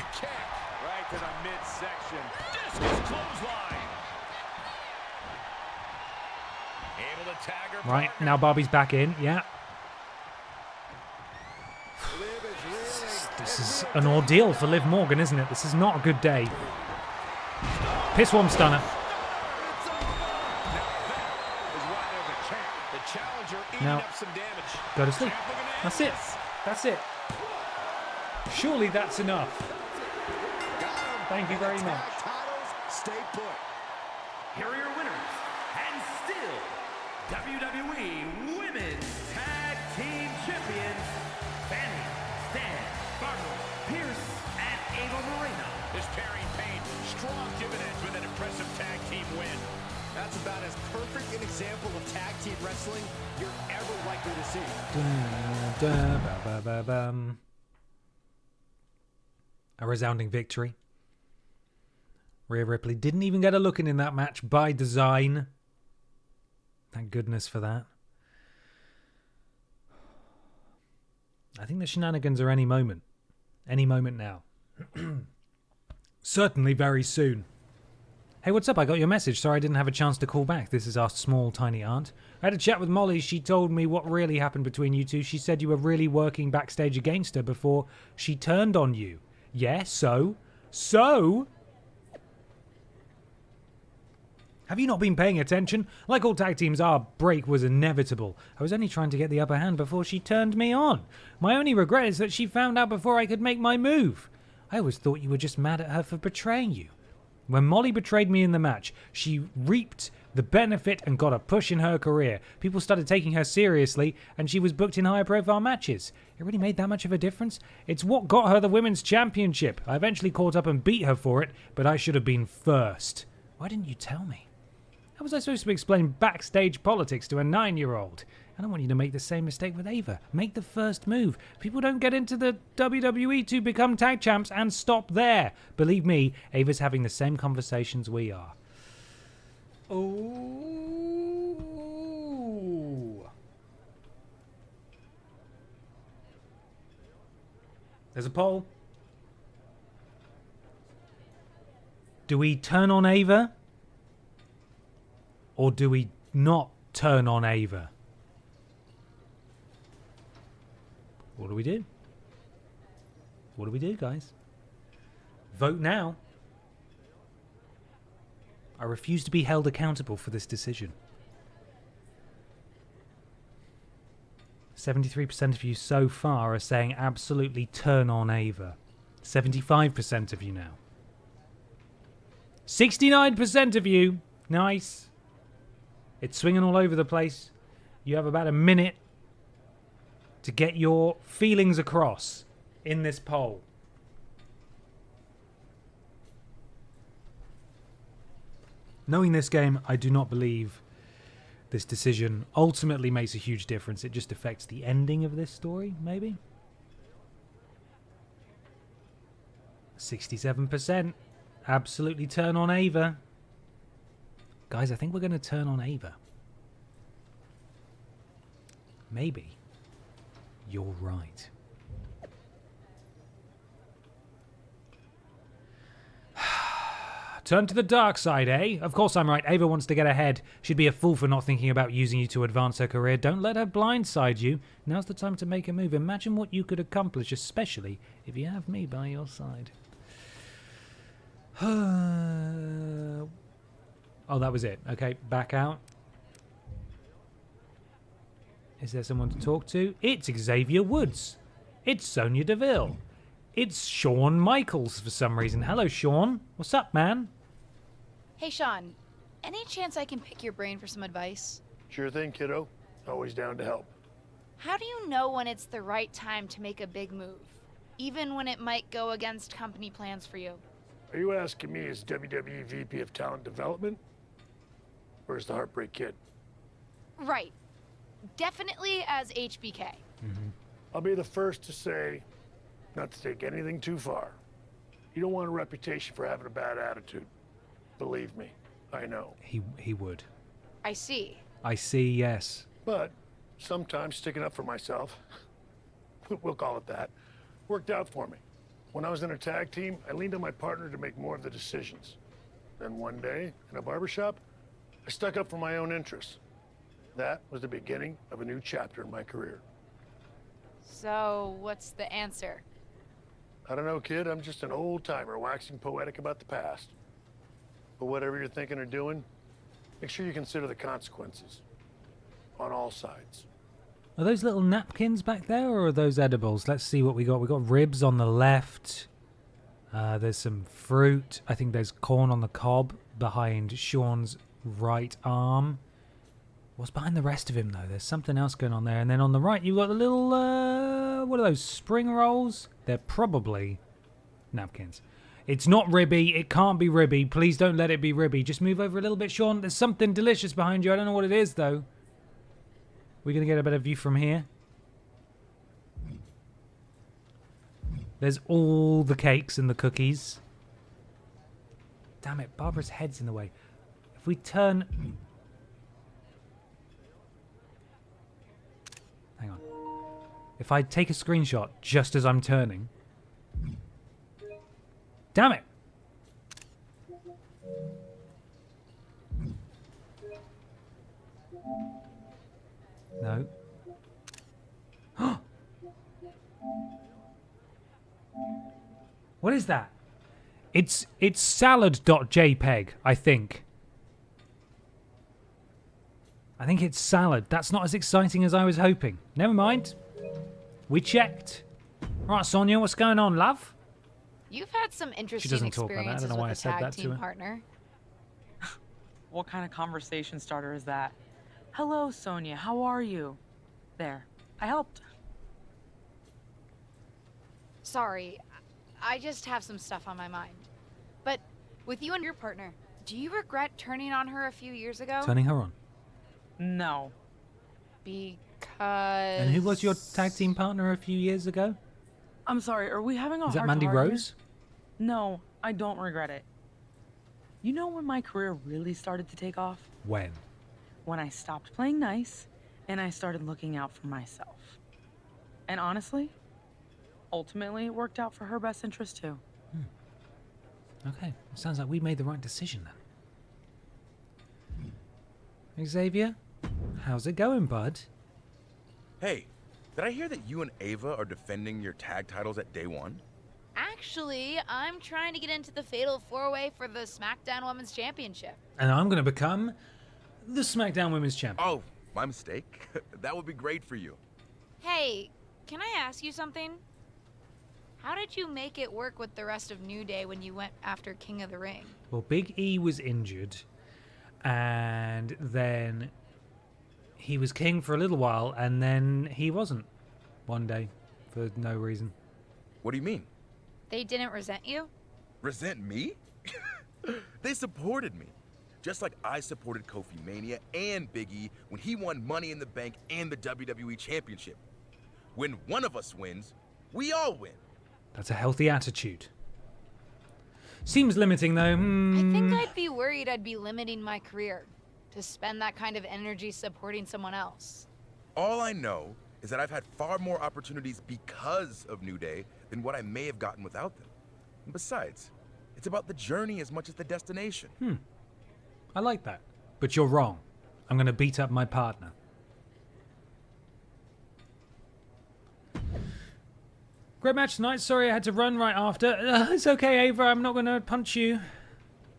to the midsection. Discus clothesline. Able to tag her. Right, now Barbie's back in. Yeah. This is an ordeal for Liv Morgan, isn't it? This is not a good day. Pissworm stunner. Now, go to sleep. That's it. That's it. Surely that's enough. Thank you very much. Titles, stay put. Here are your winners, and still WWE Women's Tag Team Champions, Fanny, Stan, Barbara, Pierce, and Ava Moreno. This pairing paid strong dividends with an impressive tag team win. That's about as perfect an example of tag team wrestling you're ever likely to see. A resounding victory. Rhea Ripley didn't even get a look in that match by design. Thank goodness for that. I think the shenanigans are any moment. Any moment now. Certainly very soon. Hey, what's up? I got your message. Sorry I didn't have a chance to call back. This is our small, tiny aunt. I had a chat with Molly. She told me what really happened between you two. She said you were really working backstage against her before she turned on you. Yeah, so? So? Have you not been paying attention? Like all tag teams, our break was inevitable. I was only trying to get the upper hand before she turned me on. My only regret is that she found out before I could make my move. I always thought you were just mad at her for betraying you. When Molly betrayed me in the match, she reaped the benefit and got a push in her career. People started taking her seriously, and she was booked in higher profile matches. It really made that much of a difference? It's what got her the Women's Championship. I eventually caught up and beat her for it, but I should have been first. Why didn't you tell me? How was I supposed to explain backstage politics to a 9-year-old? I don't want you to make the same mistake with Ava. Make the first move. People don't get into the WWE to become tag champs and stop there. Believe me, Ava's having the same conversations we are. Oh. There's a poll. Do we turn on Ava? Or do we not turn on Ava? What do we do? What do we do, guys? Vote now. I refuse to be held accountable for this decision. 73% of you so far are saying absolutely turn on Ava. 75% of you now. 69% of you. Nice. It's swinging all over the place. You have about a minute to get your feelings across in this poll. Knowing this game, I do not believe this decision ultimately makes a huge difference. It just affects the ending of this story, maybe? 67%. Absolutely turn on Ava. Guys, I think we're going to turn on Ava. Maybe. You're right. Turn to the dark side, eh? Of course I'm right. Ava wants to get ahead. She'd be a fool for not thinking about using you to advance her career. Don't let her blindside you. Now's the time to make a move. Imagine what you could accomplish, especially if you have me by your side. Oh, that was it. Okay, back out. Is there someone to talk to? It's Xavier Woods. It's Sonya Deville. It's Shawn Michaels for some reason. Hello, Shawn. What's up, man? Hey, Sean. Any chance I can pick your brain for some advice? Sure thing, kiddo. Always down to help. How do you know when it's the right time to make a big move? Even when it might go against company plans for you? Are you asking me as WWE VP of Talent Development? Or as the Heartbreak Kid? Right. Definitely as HBK. Mm-hmm. I'll be the first to say not to take anything too far. You don't want a reputation for having a bad attitude. Believe me, I know. He would. I see. I see, yes. But sometimes sticking up for myself, we'll call it that, worked out for me. When I was in a tag team, I leaned on my partner to make more of the decisions. Then one day, in a barbershop, I stuck up for my own interests. That was the beginning of a new chapter in my career. So, what's the answer? I don't know, kid. I'm just an old-timer waxing poetic about the past. But whatever you're thinking or doing, make sure you consider the consequences. On all sides. Are those little napkins back there, or are those edibles? Let's see what we got. We got ribs on the left. There's some fruit. I think there's corn on the cob behind Sean's right arm. What's behind the rest of him, though? There's something else going on there. And then on the right, you've got the little, what are those, spring rolls? They're probably napkins. It's not ribby. It can't be ribby. Please don't let it be ribby. Just move over a little bit, Sean. There's something delicious behind you. I don't know what it is, though. We're going to get a better view from here. There's all the cakes and the cookies. Damn it, Barbara's head's in the way. If we turn... Hang on. If I take a screenshot just as I'm turning... Damn it! No. What is that? It's salad.jpg, I think. I think it's salad. That's not as exciting as I was hoping. Never mind. We checked. Right, Sonia, what's going on, love? You've had some interesting doesn't talk like that. I experiences don't know why I with a said tag that to team her. partner. What kind of conversation starter is that? Hello, Sonia. How are you? There. I helped. Sorry, I just have some stuff on my mind. But with you and your partner, do you regret turning on her a few years ago? Turning her on. No. Because... And who was your tag team partner a few years ago? I'm sorry, are we having a Is that hard Mandy to argue? Rose? No, I don't regret it. You know when my career really started to take off? When? When I stopped playing nice and I started looking out for myself. And honestly, ultimately it worked out for her best interest too. Okay, it sounds like we made the right decision then. Xavier, how's it going, bud? Hey, did I hear that you and Ava are defending your tag titles at day one? Actually, I'm trying to get into the Fatal 4-Way for the SmackDown Women's Championship. And I'm going to become the SmackDown Women's Champion. Oh, my mistake. That would be great for you. Hey, can I ask you something? How did you make it work with the rest of New Day when you went after King of the Ring? Well, Big E was injured, and then he was king for a little while, and then he wasn't one day for no reason. What do you mean? They didn't resent you? Resent me? They supported me. Just like I supported Kofi Mania and Big E when he won Money in the Bank and the WWE Championship. When one of us wins, we all win. That's a healthy attitude. Seems limiting, though. I think I'd be worried I'd be limiting my career to spend that kind of energy supporting someone else. All I know is that I've had far more opportunities because of New Day than what I may have gotten without them. And besides, it's about the journey as much as the destination. I like that. But you're wrong. I'm going to beat up my partner. Great match tonight. Sorry I had to run right after. It's okay, Ava. I'm not going to punch you.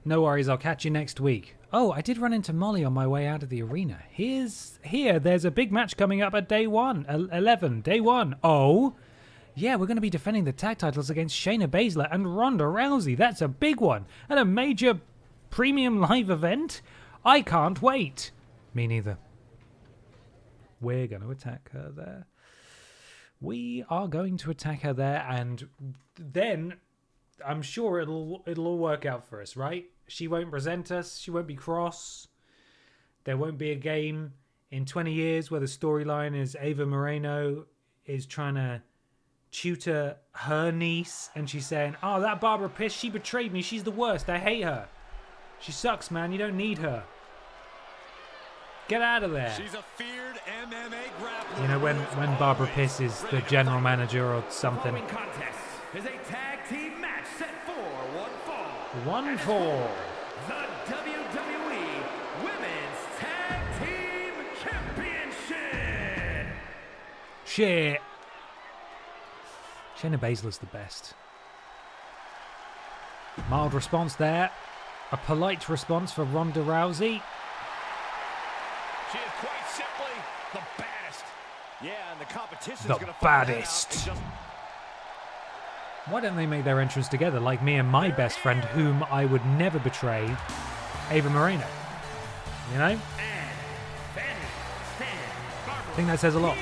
No worries. I'll catch you next week. Oh, I did run into Molly on my way out of the arena. There's a big match coming up at day 1. 11. Day 1. Oh. Yeah, we're going to be defending the tag titles against Shayna Baszler and Ronda Rousey. That's a big one. And a major premium live event. I can't wait. Me neither. We're going to attack her there. We are going to attack her there, and then I'm sure it'll all work out for us, right? She won't resent us. She won't be cross. There won't be a game in 20 years where the storyline is Ava Moreno is trying to tutor her niece, and she's saying, "Oh, that Barbara Piss, she betrayed me. She's the worst. I hate her. She sucks, man. You don't need her. Get out of there." She's a feared MMA grappler. You know, when Barbara Piss is the general manager or something. The following contest is a tag team match set for one fall. One fall. The WWE Women's Tag Team Championship. Shit. Shayna Baszler's the best. Mild response there. A polite response for Ronda Rousey. She is quite simply the baddest. Yeah, and the competition's The gonna find that out baddest. in just- Why don't they make their entrance together like me and my best friend, whom I would never betray, Ava Moreno? You know? I think that says a lot.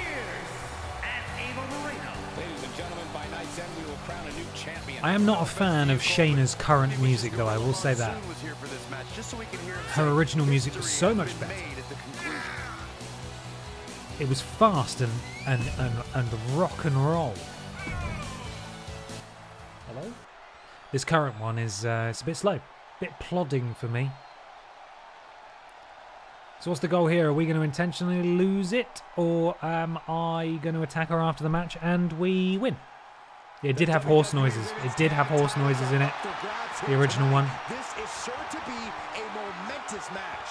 Ladies and gentlemen, by night's end, we will crown a new champion. I am not a fan of Shayna's current music, though, I will say that. Was here for this match, just so we can hear him Her say, original music was so much better. made at the conclusion. It was fast and rock and roll. Hello? This current one is it's a bit slow, a bit plodding for me. So what's the goal here? Are we going to intentionally lose it, or am I going to attack her after the match and we win? It did have horse noises. It did have horse noises in it. The original one. This is sure to be a momentous match.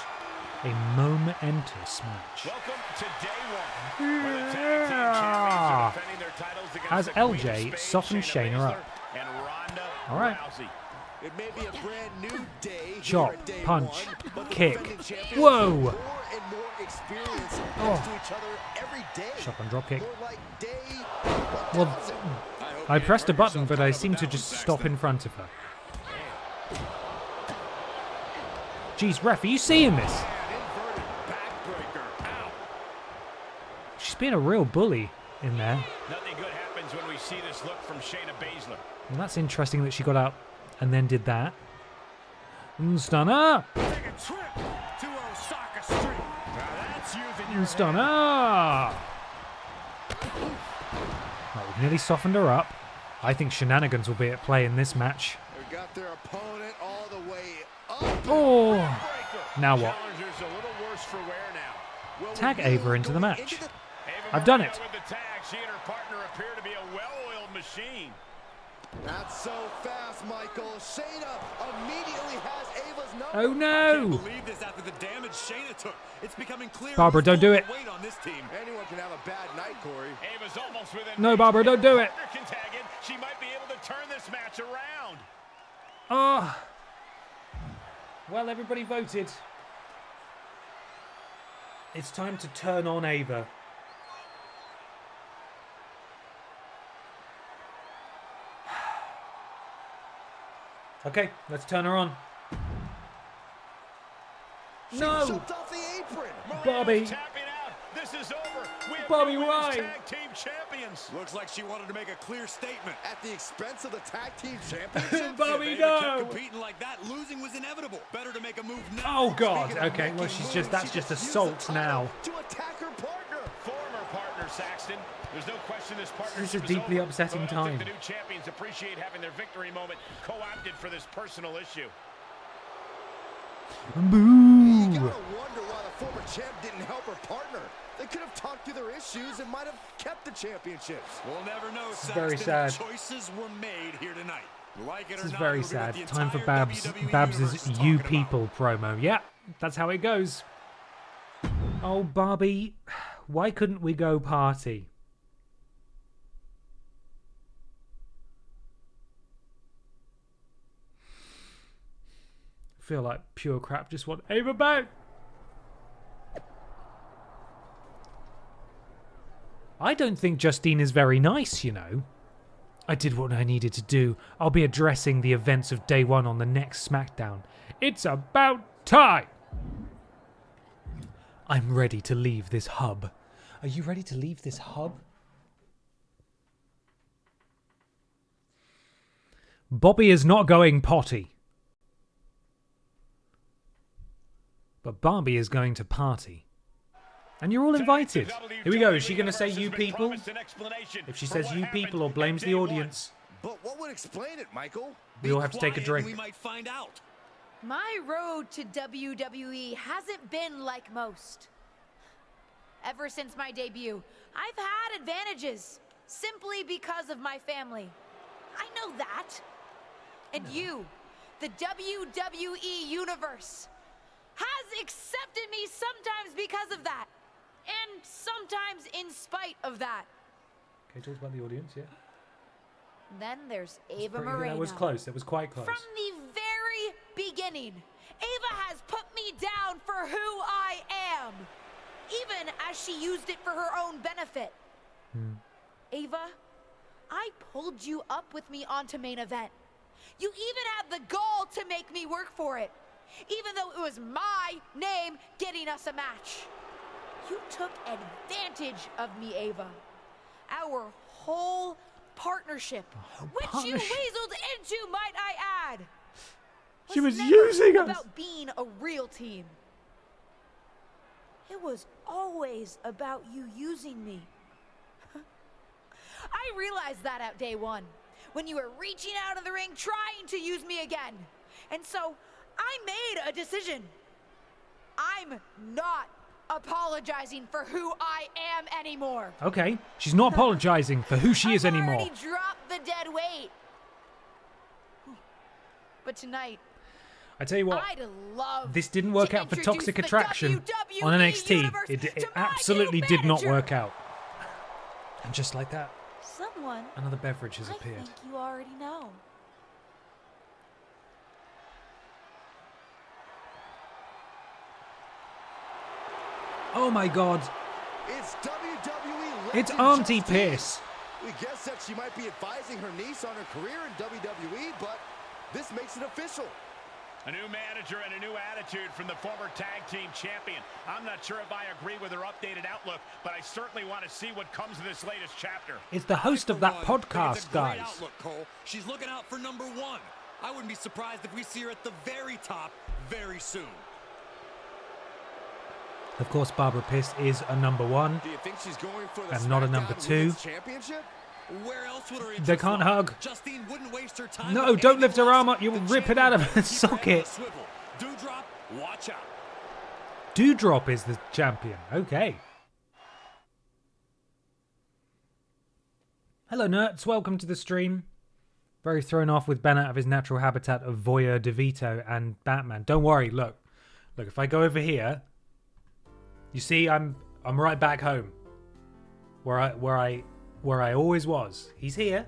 A momentous match. Welcome to day one. Where the tag team champions are defending their titles against As the Queen of LJ Spain, softened Shayna Shayna up. Baszler, and Ronda All right. Rousey. It may be a brand new day here Chop, at day punch, one, but the kick. defending champions Whoa! have more and more experience next to each other every day. Shotgun drop kick. More like day Well, 1000. I pressed a button, but I seem to just stop in front of her. Jeez, ref, are you seeing this? Inverted backbreaker. Ow. She's being a real bully in there. Nothing good happens when we see this look from Shayna Baszler. Well, that's interesting that she got out and then did that. Stunner! Take a trip to Osaka Street. Now that's using your Stunner! Right, we've nearly softened her up. I think shenanigans will be at play in this match. They got their opponent all the way up. Oh! Now what? Challenger's a little worse for wear now. Well, Tag we Ava will into the go match. into I've done it. With the tag, she and her partner appear to be a well-oiled machine. Not so fast, Michael. Shayna immediately has Ava's number. Oh no! Believe this after the damage Shayna took. It's becoming clear. Barbara, don't do it. Weight on this team. Anyone can have a bad night, Corey. Ava's almost within No, reach. Barbara, don't do If it. her partner can tag in, she might be able to turn this match around. Oh! Well, everybody voted. It's time to turn on Ava. Okay, let's turn her on. No! Jumped off the apron. Bobby! Tapping out. This is over. We have Bobby, new women's why? tag team champions. Looks like she wanted to make a clear statement. At the expense of the tag team championship. Bobby, If Ava kept no! competing like that, losing was inevitable. Better to make a move now. Oh god, Speaking of okay, well making she's moves, that's she just used assault the title now. To attack her partner. Former partner Saxton. There's no question this partnership This is a is deeply over, upsetting but I think time. the new champions appreciate having their victory moment co-opted for this personal issue. You Boo! gotta wonder why the former champ didn't help her partner. They could have talked through their issues and might have kept the championships. We'll never know. This is very Saxton. sad. Choices were made here tonight. Like it This or is not, very it'll be what sad. the Time for entire Babs' WWE universe is You talking People promo. Yeah, that's how it goes. Oh, Barbie, why couldn't we go party? Feel like pure crap. Just want Ava back. I don't think Justine is very nice, you know. I did what I needed to do. I'll be addressing the events of day one on the next SmackDown. It's about time! I'm ready to leave this hub. Are you ready to leave this hub? Bobby is not going potty. But Barbie is going to party. And you're all invited. Here we go. Is she going to say you people? If she says you people or blames the audience, But what would explain it, Michael? we all have to take a We drink. might find out. My road to WWE hasn't been like most. Ever since my debut, I've had advantages simply because of my family. I know that. And you, the WWE Universe, has accepted me sometimes because of that. And sometimes in spite of that. Okay, talk about the audience, yeah. Then there's That's Ava pretty good. Moreno. That was close. That was quite close. From the very beginning, Ava has put me down for who I am. Even as she used it for her own benefit. Ava, I pulled you up with me onto main event. You even had the gall to make me work for it, even though it was my name getting us a match. You took advantage of me, Ava. Our whole partnership, which you weaseled into, might I add. She was never using us. about being a real team. It was always about you using me. I realized that at day one, when you were reaching out of the ring trying to use me again. And so I made a decision. I'm not apologizing for who I am anymore. Okay, she's not apologizing for who she is anymore. I've already dropped the dead weight. But tonight, I tell you what, I'd love this didn't work out for Toxic Attraction on NXT. It absolutely did not work out. And just like that, Someone another beverage has appeared. I think you already know. Oh my God. It's WWE. It's Auntie Pierce. We guess that she might be advising her niece on her career in WWE, but this makes it official. A new manager and a new attitude from the former tag team champion. I'm not sure if I agree with her updated outlook, but I certainly want to see what comes of this latest chapter. It's the host of that podcast, guys. Outlook, Cole. She's looking out for number one. I wouldn't be surprised if we see her at the very top very soon. Of course, Barbara Pierce is a number one. Do you think she's going for the and not a number two. Championship? Where else would her They can't hug. Justine wouldn't waste her time. No, don't lift her arm up. You'll rip it out of her socket. Dewdrop, watch out. Dewdrop is the champion. Okay. Hello, nerds. Welcome to the stream. Very thrown off with Ben out of his natural habitat of Voyeur DeVito and Batman. Don't worry. Look. If I go over here, you see, I'm right back home, where I always was. He's here.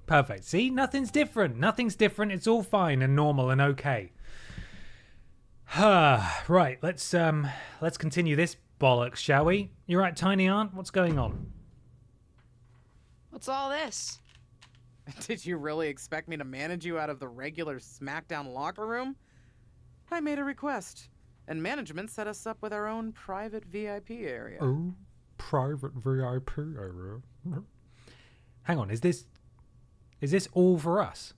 Perfect. See, nothing's different. Nothing's different. It's all fine and normal and okay. Right, let's continue this bollocks, shall we? You're right, Tiny Aunt. What's going on? What's all this? Did you really expect me to manage you out of the regular SmackDown locker room? I made a request, and management set us up with our own private VIP area. Oh, private VIP area. Hang on, is this all for us?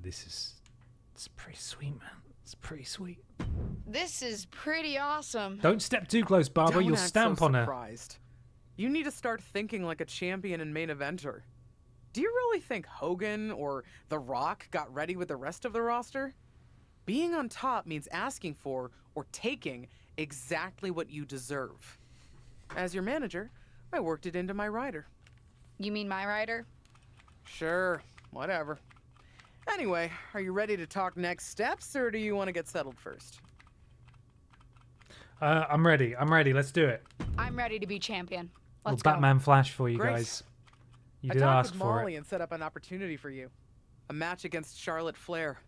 It's pretty sweet, man. It's pretty sweet. This is pretty awesome. Don't step too close, Barbara. You'll stamp on her. Surprised. You need to start thinking like a champion and main eventer. Do you really think Hogan or The Rock got ready with the rest of the roster? Being on top means asking for or taking exactly what you deserve. As your manager, I worked it into my rider. You mean my rider? Sure, whatever. Anyway, are you ready to talk next steps, or do you want to get settled first? I'm ready. Let's do it. I'm ready to be champion. Let's go. Batman Flash for you Great. guys. You I did talked ask with for Molly it. and set up an opportunity for you. A match against Charlotte Flair.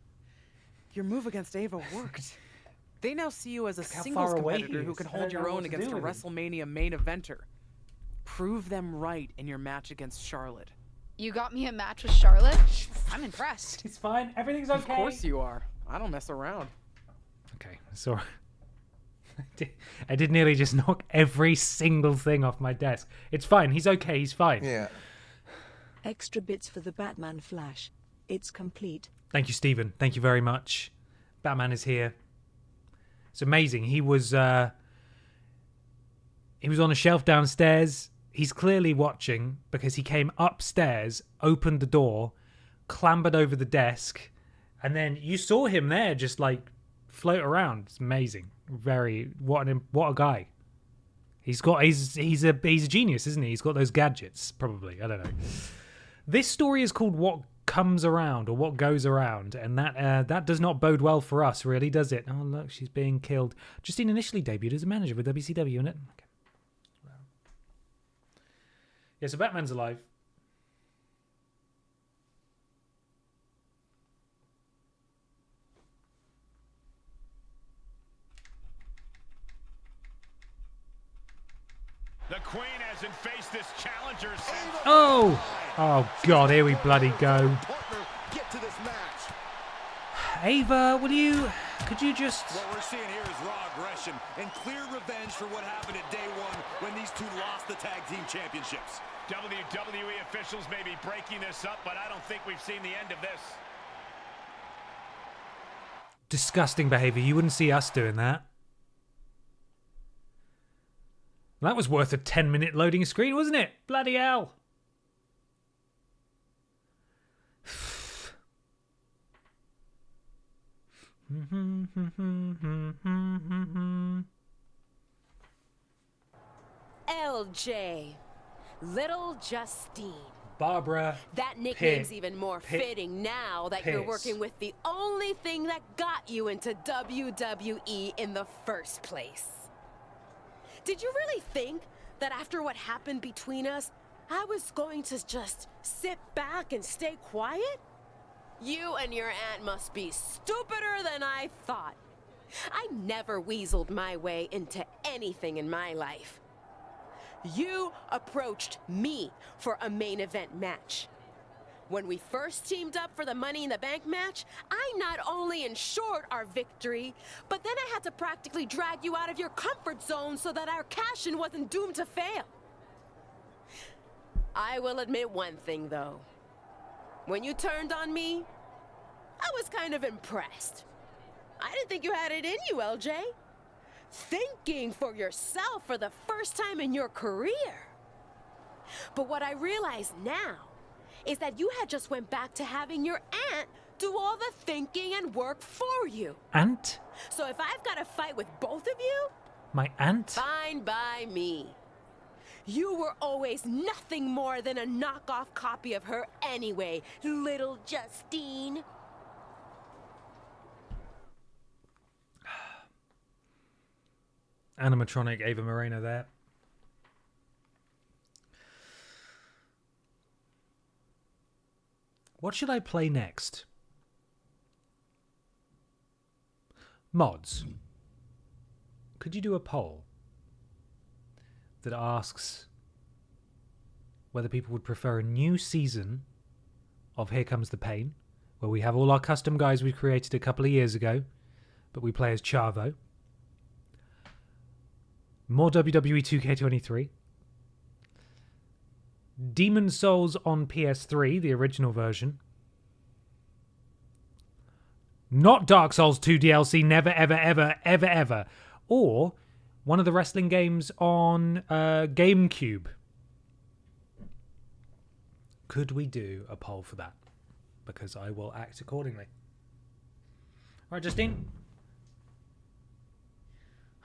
Your move against Ava worked. They now see you as a singles far away competitor he who is. can I hold don't know your what own to against do a with him. WrestleMania main eventer. Prove them right in your match against Charlotte. You got me a match with Charlotte? I'm impressed. It's fine. Everything's okay. Of course you are. I don't mess around. Okay, so I did nearly just knock every single thing off my desk. It's fine. He's okay. He's fine. Yeah. Extra bits for the Batman Flash. It's complete. Thank you, Stephen. Thank you very much. Batman is here. It's amazing. He was on a shelf downstairs. He's clearly watching because he came upstairs, opened the door, clambered over the desk, and then you saw him there just like float around. It's amazing. What a guy. He's a genius, isn't he? He's got those gadgets, probably. I don't know. This story is called What comes around or what goes around, and that does not bode well for us, really, does it? Oh, look, she's being killed. Justine initially debuted as a manager with WCW, isn't it? Okay. Yeah, so Batman's alive. The Queen hasn't faced this challenger since. Oh! Oh, God, here we bloody go. Get to this match. Ava, could you just... What we're seeing here is raw aggression and clear revenge for what happened at day one when these two lost the tag team championships. WWE officials may be breaking this up, but I don't think we've seen the end of this. Disgusting behavior. You wouldn't see us doing that. That was worth a 10-minute loading screen, wasn't it? Bloody hell. LJ. Little Justine. Barbara. That nickname's Pitt. even more Pitt. fitting now that you're Piss. working with the only thing that got you into WWE in the first place. Did you really think that after what happened between us, I was going to just sit back and stay quiet? You and your aunt must be stupider than I thought. I never weaseled my way into anything in my life. You approached me for a main event match. When we first teamed up for the Money in the Bank match, I not only ensured our victory, but then I had to practically drag you out of your comfort zone so that our cash-in wasn't doomed to fail. I will admit one thing, though. When you turned on me, I was kind of impressed. I didn't think you had it in you, LJ. Thinking for yourself for the first time in your career. But what I realize now is that you had just went back to having your aunt do all the thinking and work for you. Aunt? So if I've got to fight with both of you, My aunt? fine by me. You were always nothing more than a knockoff copy of her anyway, little Justine. Animatronic Ava Moreno there. What should I play next? Mods, could you do a poll that asks whether people would prefer a new season of Here Comes the Pain, where we have all our custom guys we created a couple of years ago, but we play as Chavo? More WWE 2K23. Demon Souls on PS3, the original version. Not Dark Souls 2 DLC, never, ever, ever, ever, ever. Or one of the wrestling games on GameCube. Could we do a poll for that? Because I will act accordingly. All right, Justine.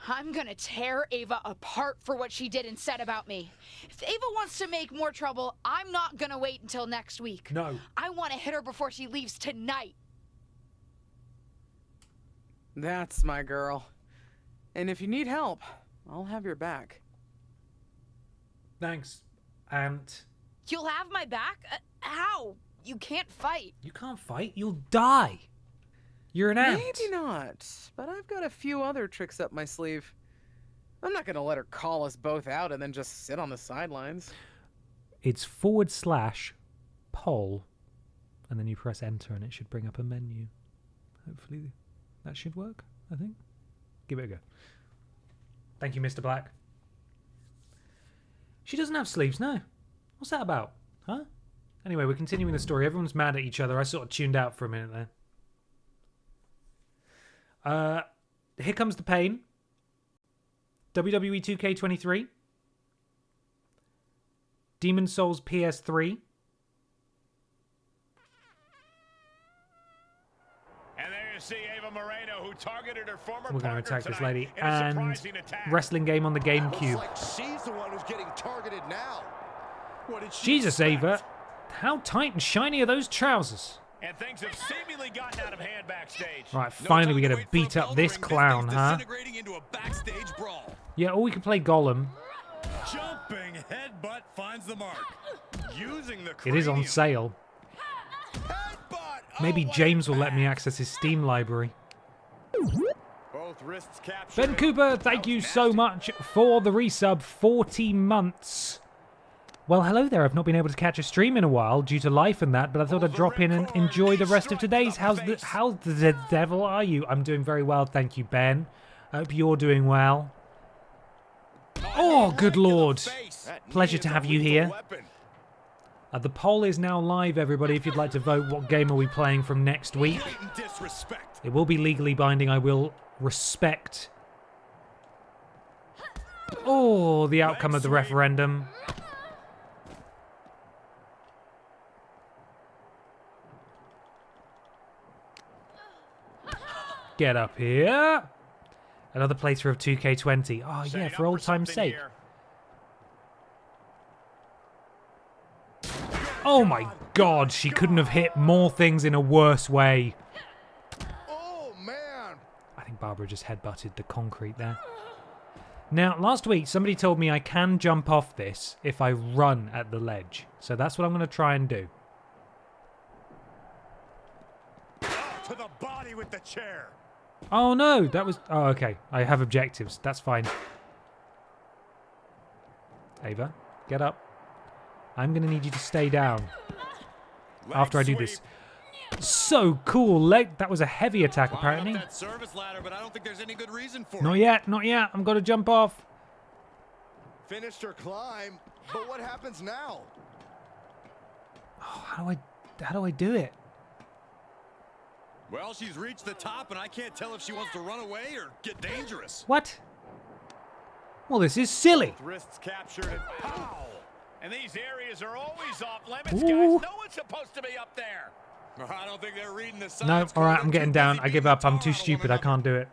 I'm gonna tear Ava apart for what she did and said about me. If Ava wants to make more trouble, I'm not gonna wait until next week. No. I want to hit her before she leaves tonight. That's my girl. And if you need help, I'll have your back. Thanks, Aunt. You'll have my back? How? You can't fight. You can't fight. You'll die. You're an aunt. Maybe not, but I've got a few other tricks up my sleeve. I'm not gonna let her call us both out and then just sit on the sidelines. It's / poll, and then you press enter and it should bring up a menu. Hopefully that should work, I think. Give it a go. Thank you, Mr. Black. She doesn't have sleeves, no. What's that about? Huh? Anyway, we're continuing the story. Everyone's mad at each other. I sort of tuned out for a minute there. Here Comes the Pain. WWE 2K23. Demon Souls PS3. And there you see Ava Moreno, who targeted her former We're going to partner attack this tonight lady. in a And surprising attack. wrestling game on the GameCube. Looks like she's the one who's getting targeted now. What did she Jesus, expect? Ava. How tight and shiny are those trousers? And things have seemingly gotten out of hand backstage. Right, finally we get to beat up this clown, huh? Into a backstage brawl. Yeah, or we can play Gollum. Jumping headbutt finds the mark. Using the It is on sale. Maybe James will let me access his Steam library. Both wrists captured. Ben Cooper, thank you so much for the resub. 40 months. Well, hello there. I've not been able to catch a stream in a while due to life and that, but I thought I'd drop in and enjoy the rest of today's. How the devil are you? I'm doing very well, thank you, Ben. I hope you're doing well. Oh, good lord. Pleasure to have you here. The poll is now live, everybody. If you'd like to vote, what game are we playing from next week? It will be legally binding. I will respect. Oh, the outcome of the referendum. Get up here. Another playthrough of 2K20. Oh, yeah, for old time's sake. Oh my god, she couldn't have hit more things in a worse way. Oh, man. I think Barbara just headbutted the concrete there. Now, last week, somebody told me I can jump off this if I run at the ledge. So that's what I'm going to try and do. To the body with the chair. Oh no, that was... Oh, okay. I have objectives. That's fine. Ava, get up. I'm going to need you to stay down after I do this. So cool. That was a heavy attack, apparently. That service ladder, but I don't think there's any good reason for Not it. yet, not yet. I'm going to jump off. Finished her climb, but what happens now? Oh, how do I do it? Well, she's reached the top, and I can't tell if she wants to run away or get dangerous. What? Well, this is silly. Wrists captured and pow! And these areas are always off limits, Ooh. guys. No one's supposed to be up there. I don't think they're reading the No, signs. all right, I'm getting down. I give up. I'm too stupid. I can't do it.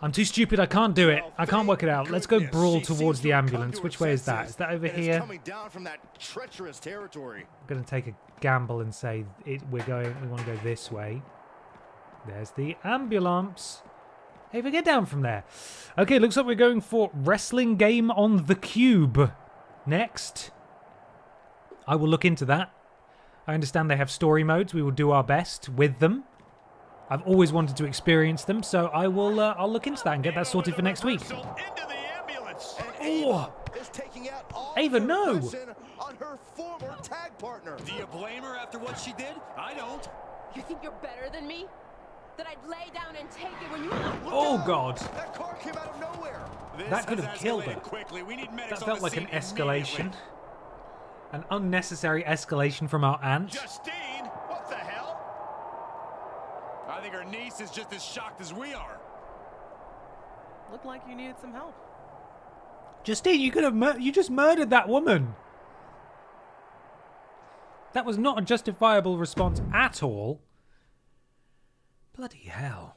I'm too stupid. I can't do it. I can't work it out. Let's go brawl towards the ambulance. Which way is that? Is that over here? Coming down from that treacherous territory. I'm going to take a gamble and say we want to go this way. There's the ambulance. Hey, we get down from there. Okay, looks like we're going for wrestling game on the cube. Next. I will look into that. I understand they have story modes. We will do our best with them. I've always wanted to experience them, so I will. I'll look into that and get that sorted for next week. Oh, Ava, no! On her former tag partner. Do you blame her after what she did? I don't. You think you're better than me? That I'd lay down and take it when you... Oh God! That car came out of nowhere. That could have killed her. That felt like an escalation. An unnecessary escalation from our aunt. Justine, what the hell? I think her niece is just as shocked as we are. Looked like you needed some help. Justine, you could have you just murdered that woman. That was not a justifiable response at all. Bloody hell.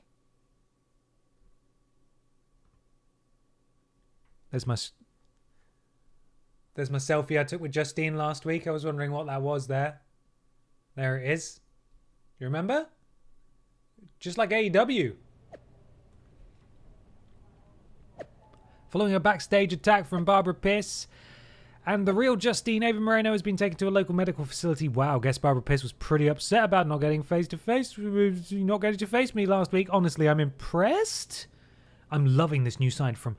There's my selfie I took with Justine last week. I was wondering what that was there. There it is. You remember? Just like AEW. Following a backstage attack from Barbara Pierce, and the real Justine, Ava Moreno has been taken to a local medical facility. Wow, guess Barbara Pierce was pretty upset about not getting face-to-face. Not getting to face me last week. Honestly, I'm impressed. I'm loving this new sign from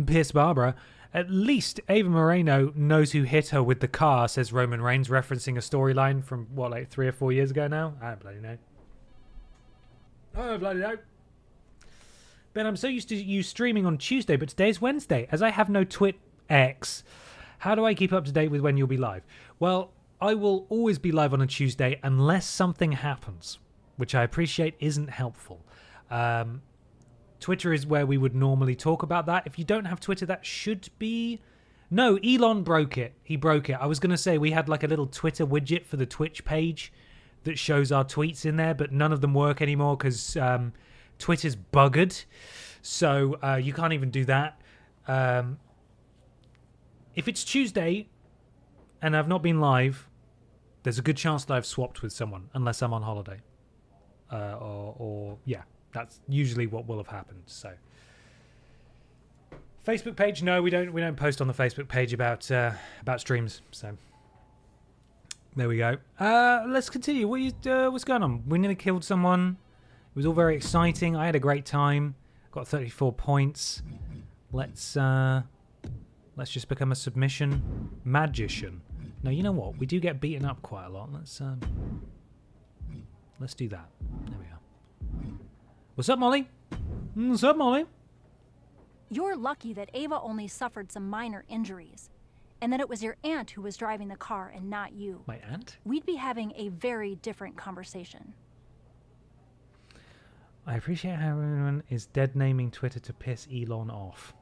Pierce Barbara. At least Ava Moreno knows who hit her with the car, says Roman Reigns, referencing a storyline from, what, like 3 or 4 years ago now? I don't bloody know. I don't bloody know. Ben, I'm so used to you streaming on Tuesday, but today's Wednesday. As I have no Twit-X, how do I keep up to date with when you'll be live? Well, I will always be live on a Tuesday unless something happens, which I appreciate isn't helpful. Twitter is where we would normally talk about that. If you don't have Twitter, that should be... No, Elon broke it. He broke it. I was going to say we had like a little Twitter widget for the Twitch page that shows our tweets in there, but none of them work anymore because Twitter's buggered. So you can't even do that. If it's Tuesday, and I've not been live, there's a good chance that I've swapped with someone, unless I'm on holiday. Or that's usually what will have happened. So, Facebook page, no, we don't post on the Facebook page about streams. So, there we go. Let's continue. What's going on? We nearly killed someone. It was all very exciting. I had a great time. Got 34 points. Let's just become a submission magician. No, you know what? We do get beaten up quite a lot. Let's do that. There we are. What's up, Molly? What's up, Molly? You're lucky that Ava only suffered some minor injuries, and that it was your aunt who was driving the car and not you. My aunt? We'd be having a very different conversation. I appreciate how everyone is dead naming Twitter to piss Elon off.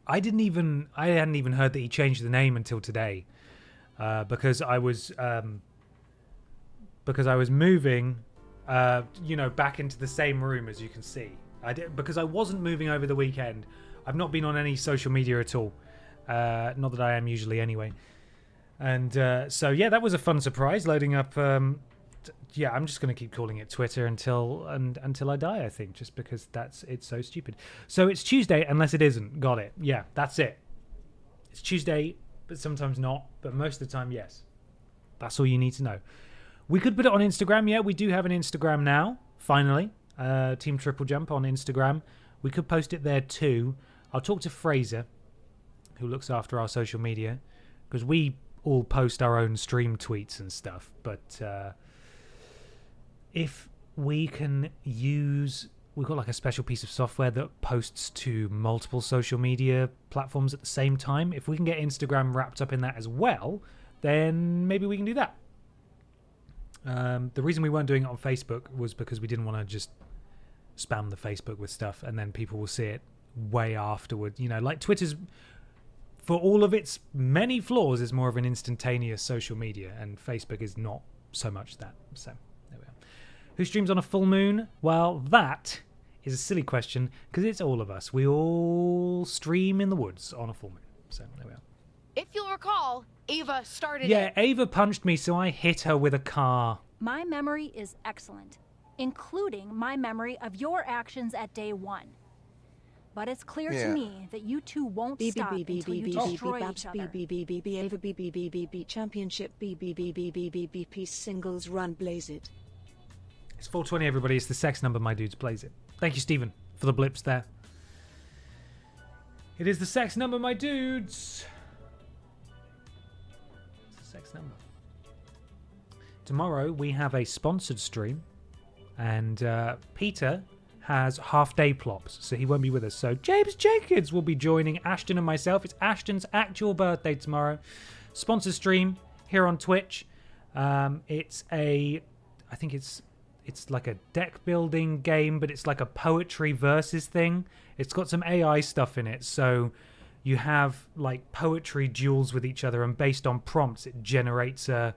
I hadn't even heard that he changed the name until today, because I was moving, back into the same room, as you can see. Because I wasn't moving over the weekend. I've not been on any social media at all. Not that I am usually anyway. And that was a fun surprise, loading up. I'm just going to keep calling it Twitter until I die, I think, just because it's so stupid. So it's Tuesday, unless it isn't. Got it. Yeah, that's it. It's Tuesday, but sometimes not. But most of the time, yes. That's all you need to know. We could put it on Instagram. Yeah, we do have an Instagram now, finally. Team TripleJump on Instagram. We could post it there too. I'll talk to Fraser, who looks after our social media, because we all post our own stream tweets and stuff. But if we can use... We've got like a special piece of software that posts to multiple social media platforms at the same time. If we can get Instagram wrapped up in that as well, then maybe we can do that. The reason we weren't doing it on Facebook was because we didn't want to just spam the Facebook with stuff and then people will see it way afterward. Like Twitter's, for all of its many flaws, is more of an instantaneous social media, and Facebook is not so much that. So, there we are. Who streams on a full moon? Well, that is a silly question, because it's all of us. We all stream in the woods on a full moon. So, there we are. If you'll recall, Ava started Yeah, it. Ava punched me, so I hit her with a car. My memory is excellent, including my memory of your actions at day 1. But it's clear to me that you two won't stop until you destroy each other. Ava championship peace singles run blaze it. It's 420, everybody. It's the sex number, my dudes. Blaze it. Thank you, Stephen, for the blips there. It is the sex number, my dudes. It's the sex number. Tomorrow we have a sponsored stream, and Peter has half-day plops, so he won't be with us. So James Jenkins will be joining Ashton and myself. It's Ashton's actual birthday tomorrow. Sponsored stream here on Twitch. I think it's like a deck building game, but it's like a poetry versus thing. It's got some AI stuff in it, so you have like poetry duels with each other, and based on prompts, it generates a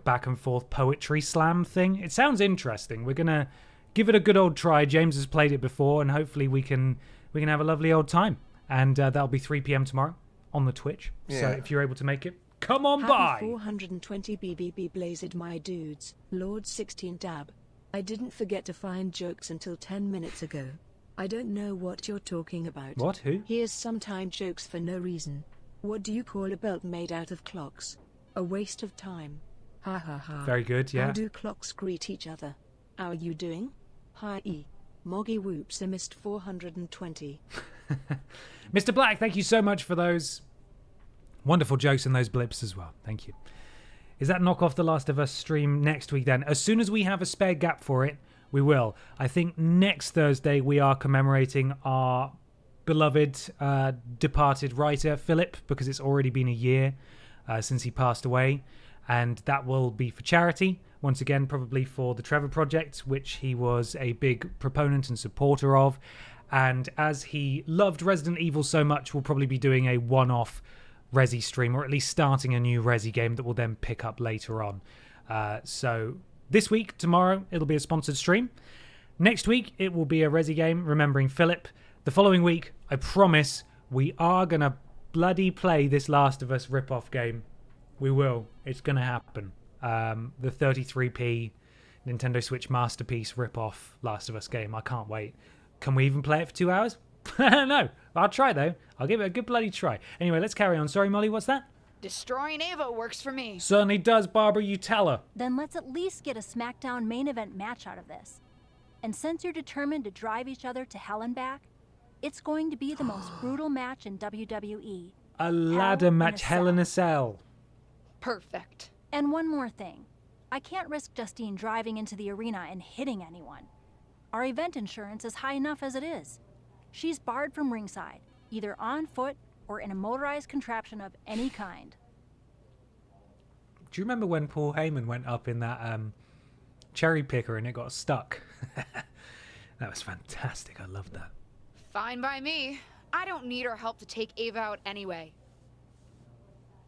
back and forth poetry slam thing. It sounds interesting. We're gonna give it a good old try. James has played it before, and hopefully we can have a lovely old time. And that'll be 3 p.m. tomorrow on the Twitch. Yeah. So if you're able to make it, come on by. 420 BBB blazed, my dudes. Lord 16 dab. I didn't forget to find jokes until 10 minutes ago. I don't know what you're talking about. What? Who? Here's some time jokes for no reason. What do you call a belt made out of clocks? A waste of time. Ha ha ha. Very good, yeah. How do clocks greet each other? How are you doing? Hi E. Moggy whoops, I missed 420. Mr. Black, thank you so much for those wonderful jokes and those blips as well. Thank you. Is that knock off The Last of Us stream next week then? As soon as we have a spare gap for it, we will. I think next Thursday we are commemorating our beloved departed writer, Philip, because it's already been a year since he passed away. And that will be for charity. Once again, probably for the Trevor Project, which he was a big proponent and supporter of. And as he loved Resident Evil so much, we'll probably be doing a one-off Resi stream, or at least starting a new Resi game that we'll then pick up later on. So this week, tomorrow, it'll be a sponsored stream. Next week, it will be a Resi game, remembering Philip. The following week, I promise, we are going to bloody play this Last of Us rip-off game. We will. It's going to happen. The 33p Nintendo Switch Masterpiece rip-off Last of Us game. I can't wait. Can we even play it for 2 hours? No. I'll try, though. I'll give it a good bloody try. Anyway, let's carry on. Sorry, Molly, what's that? Destroying Ava works for me. Certainly does, Barbara. You tell her. Then let's at least get a SmackDown main event match out of this. And since you're determined to drive each other to hell and back, it's going to be the most brutal match in WWE. A ladder match, Hell in a Cell. Perfect. And one more thing. I can't risk Justine driving into the arena and hitting anyone. Our event insurance is high enough as it is. She's barred from ringside, either on foot or in a motorized contraption of any kind. Do you remember when Paul Heyman went up in that cherry picker and it got stuck? That was fantastic. I loved that. Fine by me. I don't need her help to take Ava out anyway.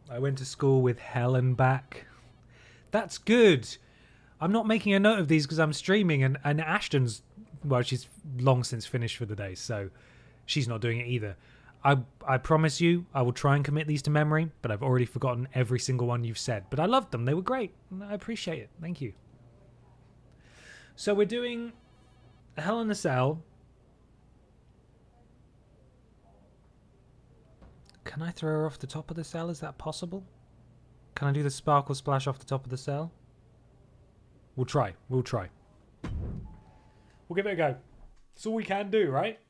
I went to school with Helen back. That's good. I'm not making a note of these because I'm streaming, and Ashton's, well, she's long since finished for the day, so she's not doing it either. I promise you, I will try and commit these to memory, but I've already forgotten every single one you've said. But I loved them. They were great. I appreciate it. Thank you. So we're doing Hell in a Cell. Can I throw her off the top of the cell? Is that possible? Can I do the sparkle splash off the top of the cell? We'll try. We'll try. We'll give it a go. That's all we can do, right?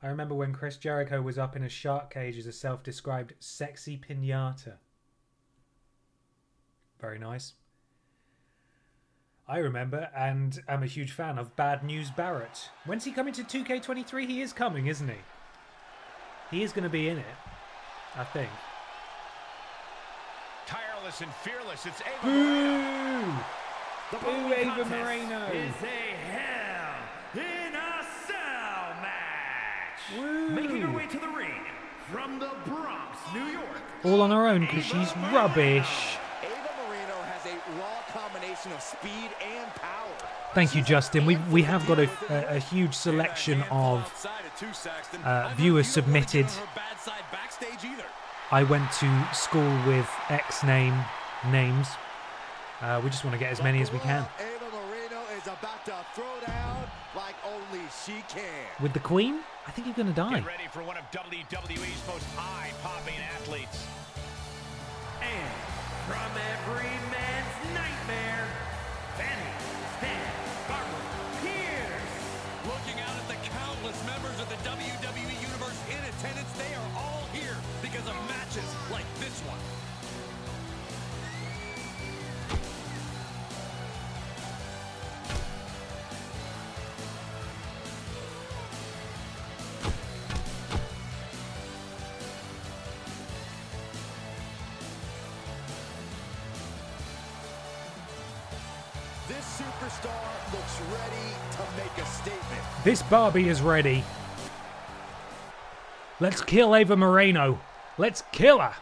I remember when Chris Jericho was up in a shark cage as a self-described sexy piñata. Very nice. I remember, and am a huge fan of Bad News Barrett. When's he coming to 2K23? He is coming, isn't he? He is going to be in it, I think. Tireless and fearless, it's Ava Boo! Moreno. Boo, Ava Moreno! Is a Hell in a Cell match. Woo! Making her way to the ring from the Bronx, New York. All on her own because she's rubbish. Combination of speed and power. Thank you, Justin. We have got a huge selection of viewers submitted. I went to school with X names. We just want to get as many as we can. Ava Moreno is about to throw down like only she can. With the Queen? I think you're going to die. Get ready for one of WWE's most eye-popping athletes. And from every man's nightmare, Fanny Stan Barbara Pierce. Looking out at the countless members of the WWE Universe in attendance, they are all here because of matches like this one. This superstar looks ready to make a statement. This Barbie is ready. Let's kill Ava Moreno. Let's kill her.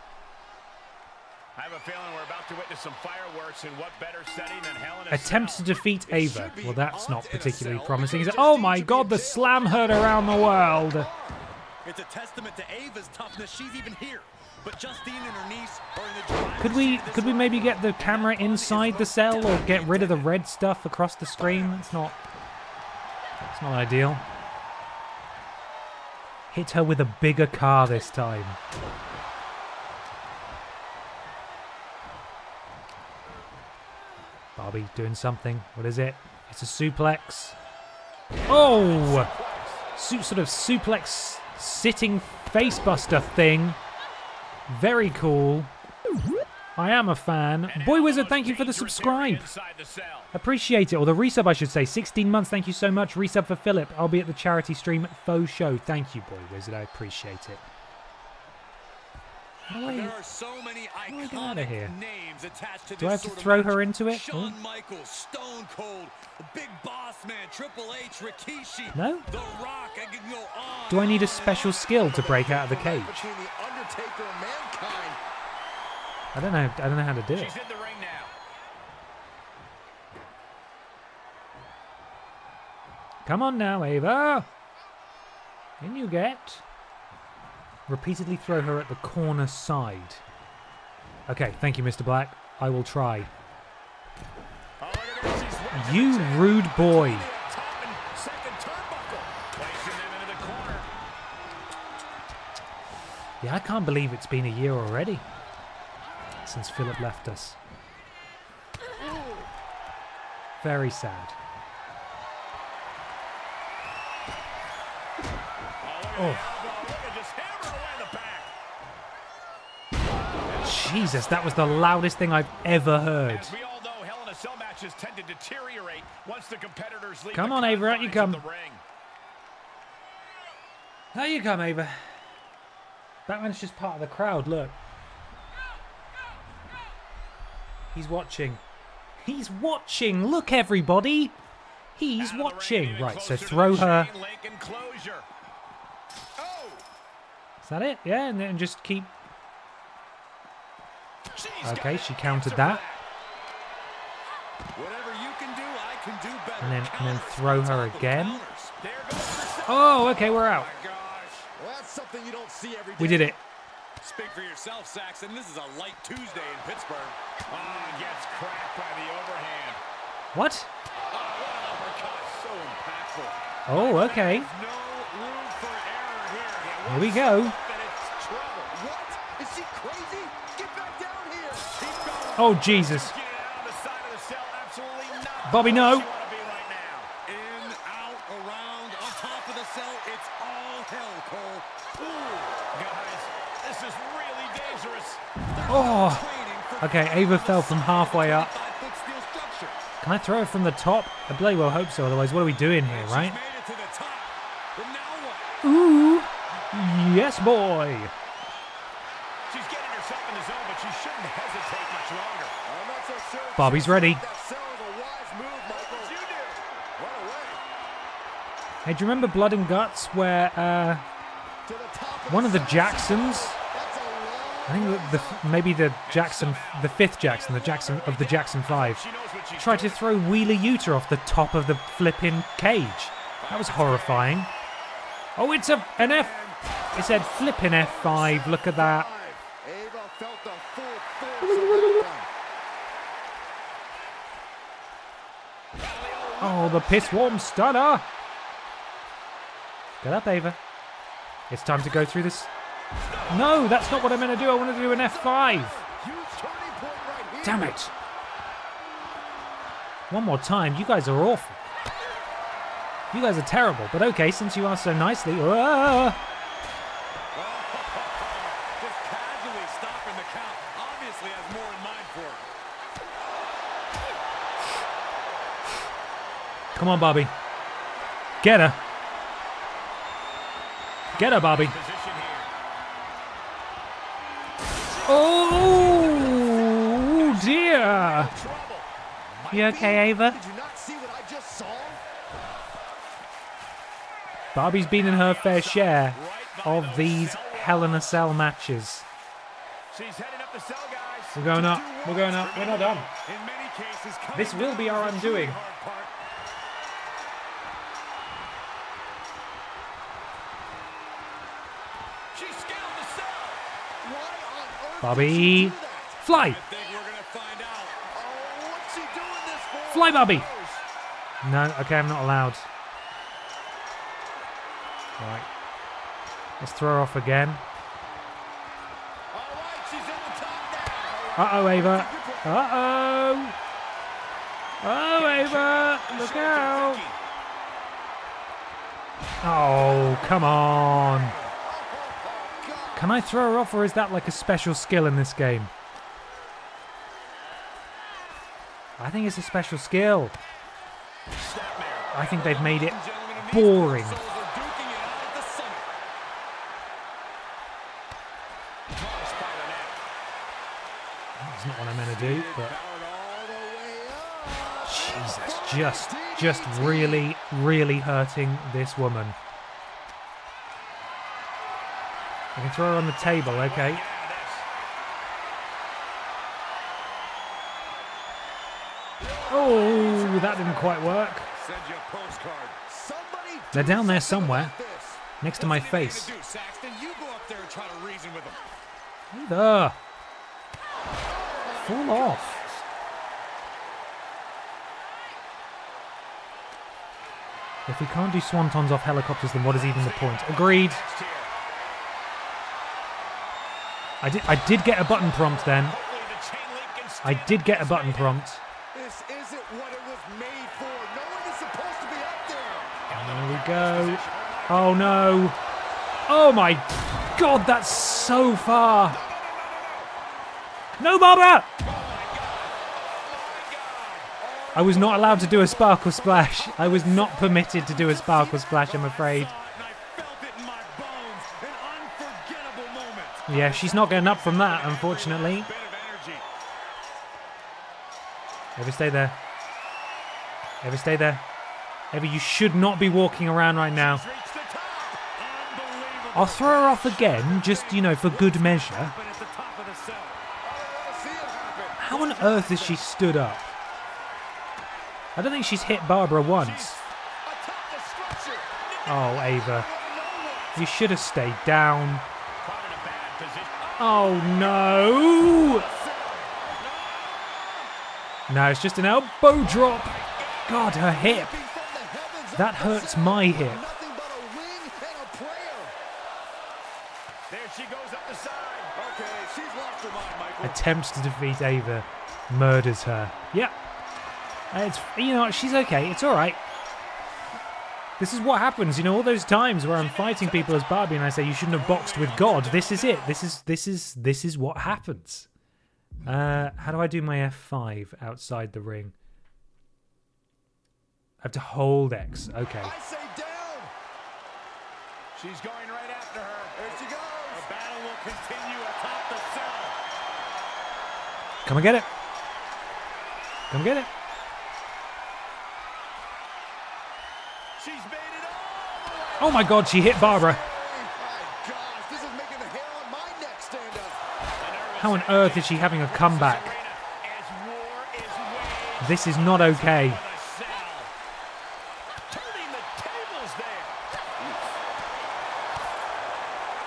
I have a feeling we're about to witness some fireworks in what better setting than Hell in a Attempt to Cell. defeat Ava. Well, that's not particularly promising. Oh my god, the slam heard around the world. It's a testament to Ava's toughness. She's even here. But Justine and her niece are in the driver's Could we maybe get the camera inside the cell or get rid of the red stuff across the screen? It's not ideal. Hit her with a bigger car this time. Barbie doing something. What is it? It's a suplex. Oh! Sort of suplex sitting facebuster thing. Very cool. I am a fan. Boy Wizard, thank you for the subscribe. Appreciate it. Or the resub, I should say. 16 months, thank you so much. Resub for Philip. I'll be at the charity stream faux show. Thank you, Boy Wizard. I appreciate it. There are so many iconic names attached to this. Do I have to throw her into it? Shawn Michaels, Stone Cold, Big Boss Man, Triple H, Rikishi, No? The Rock. I can go on. Do I need a special skill to break out of the cage? Between the Undertaker and Mankind. I don't know how to do it. She's in the ring now. Come on now, Ava. In you get. Repeatedly throw her at the corner side. Okay, thank you, Mr. Black. I will try. You rude boy. Yeah, I can't believe it's been a year already since Philip left us. Very sad. Oh. Jesus, that was the loudest thing I've ever heard. As we all know, Hell in a Cell matches tend to deteriorate once the competitors leave. Come on, Ava, out you come. There you come, Ava. Batman's just part of the crowd, look. He's watching. He's watching! Look, everybody! He's watching! Right, so throw her. Is that it? Yeah, and then just keep... Okay, she countered that. And then throw her again. Oh, okay, we're out. We did it. Speak for yourself, Saxon. This is a light Tuesday in Pittsburgh. Gets cracked by the overhand. What? What an uppercut. So impactful. Oh, okay. No room for error here. Here we go. What? Is she crazy? Get back down here. Oh, Jesus. Bobby, no. In, out, around, on top of the cell. It's all hell, Cole. Ooh, guys, this is really dangerous. Oh. Okay, Ava fell from halfway up. Can I throw it from the top? I bloody well hope so, otherwise what are we doing here, right? Ooh. Yes, boy. She's getting herself in the zone, but she shouldn't hesitate much longer. I'm not so sure. Bobby's ready. That cell is a wise move, Michael. You do. What a way. Hey, do you remember Blood and Guts where one of the Jacksons, I think maybe the fifth Jackson, the Jackson of the Jackson 5, tried to throw Wheeler Yuta off the top of the flipping cage. That was horrifying. Oh, it's an F. It said flipping F5. Look at that. Ava felt the full force of that one. Oh, the piss warm stunner. Get up, Ava. It's time to go through this. No, that's not what I meant to do. I want to do an F5. Damn it. One more time. You guys are awful. You guys are terrible. But okay, since you asked so nicely. Just casually stopping the count. Obviously has more in mind for her. Come on, Bobby. Get her. Get her, Bobby. Oh, dear. You okay, Ava? Did you not see what I just saw? Barbie's been in her fair share of these Hell in a Cell matches. She's heading up the cell, guys. We're going up. We're going up. We're not done. In many cases, This will be our undoing. She scaled the cell. Why on earth Bobby, did she do that? fly. I think we're going to find out. Oh, what's she doing this for? Fly, Bobby. No, okay, I'm not allowed. Right. Let's throw her off again. All right, she's in the top now. Uh-oh, Ava. Uh-oh. Oh, Ava. Look out. Oh, come on. Can I throw her off, or is that like a special skill in this game? I think it's a special skill. I think they've made it boring. That's not what I meant to do, but Jesus, just really, really hurting this woman. I can throw her on the table, okay. Oh, that didn't quite work. They're down there somewhere. next to my face. Do, Saxton, you go up there and try to reason with him. Either. Fall off. If we can't do swantons off helicopters, then what is even the point? Agreed. I did get a button prompt then. I did get a button prompt. This isn't what it was made for. No one is supposed to be up there. There we go. Oh no. Oh my god, that's so far. No, Barbara! I was not allowed to do a sparkle splash. I was not permitted to do a sparkle splash, I'm afraid. Yeah, she's not getting up from that, unfortunately. Ever stay there. Ever stay there. Ever, you should not be walking around right now. I'll throw her off again, just, you know, for good measure. How on earth has she stood up? I don't think she's hit Barbara once. Oh, Ava. You should have stayed down. Oh, no! No, it's just an elbow drop. God, her hip. That hurts my hip. Attempts to defeat Ava. Murders her. Yep. It's, you know, she's okay. It's all right. This is what happens, you know, all those times where I'm fighting people as Barbie and I say you shouldn't have boxed with God. This is it. This is what happens. How do I do my F5 outside the ring? I have to hold X. Okay. I say down. She's going right after her. There she goes. The battle will continue atop the cell. Come and get it. Come and get it. She's made it all. Oh my god, she hit Barbara. My gosh, this is making the hair on my neck stand up. How on earth is she having a comeback? This is not okay.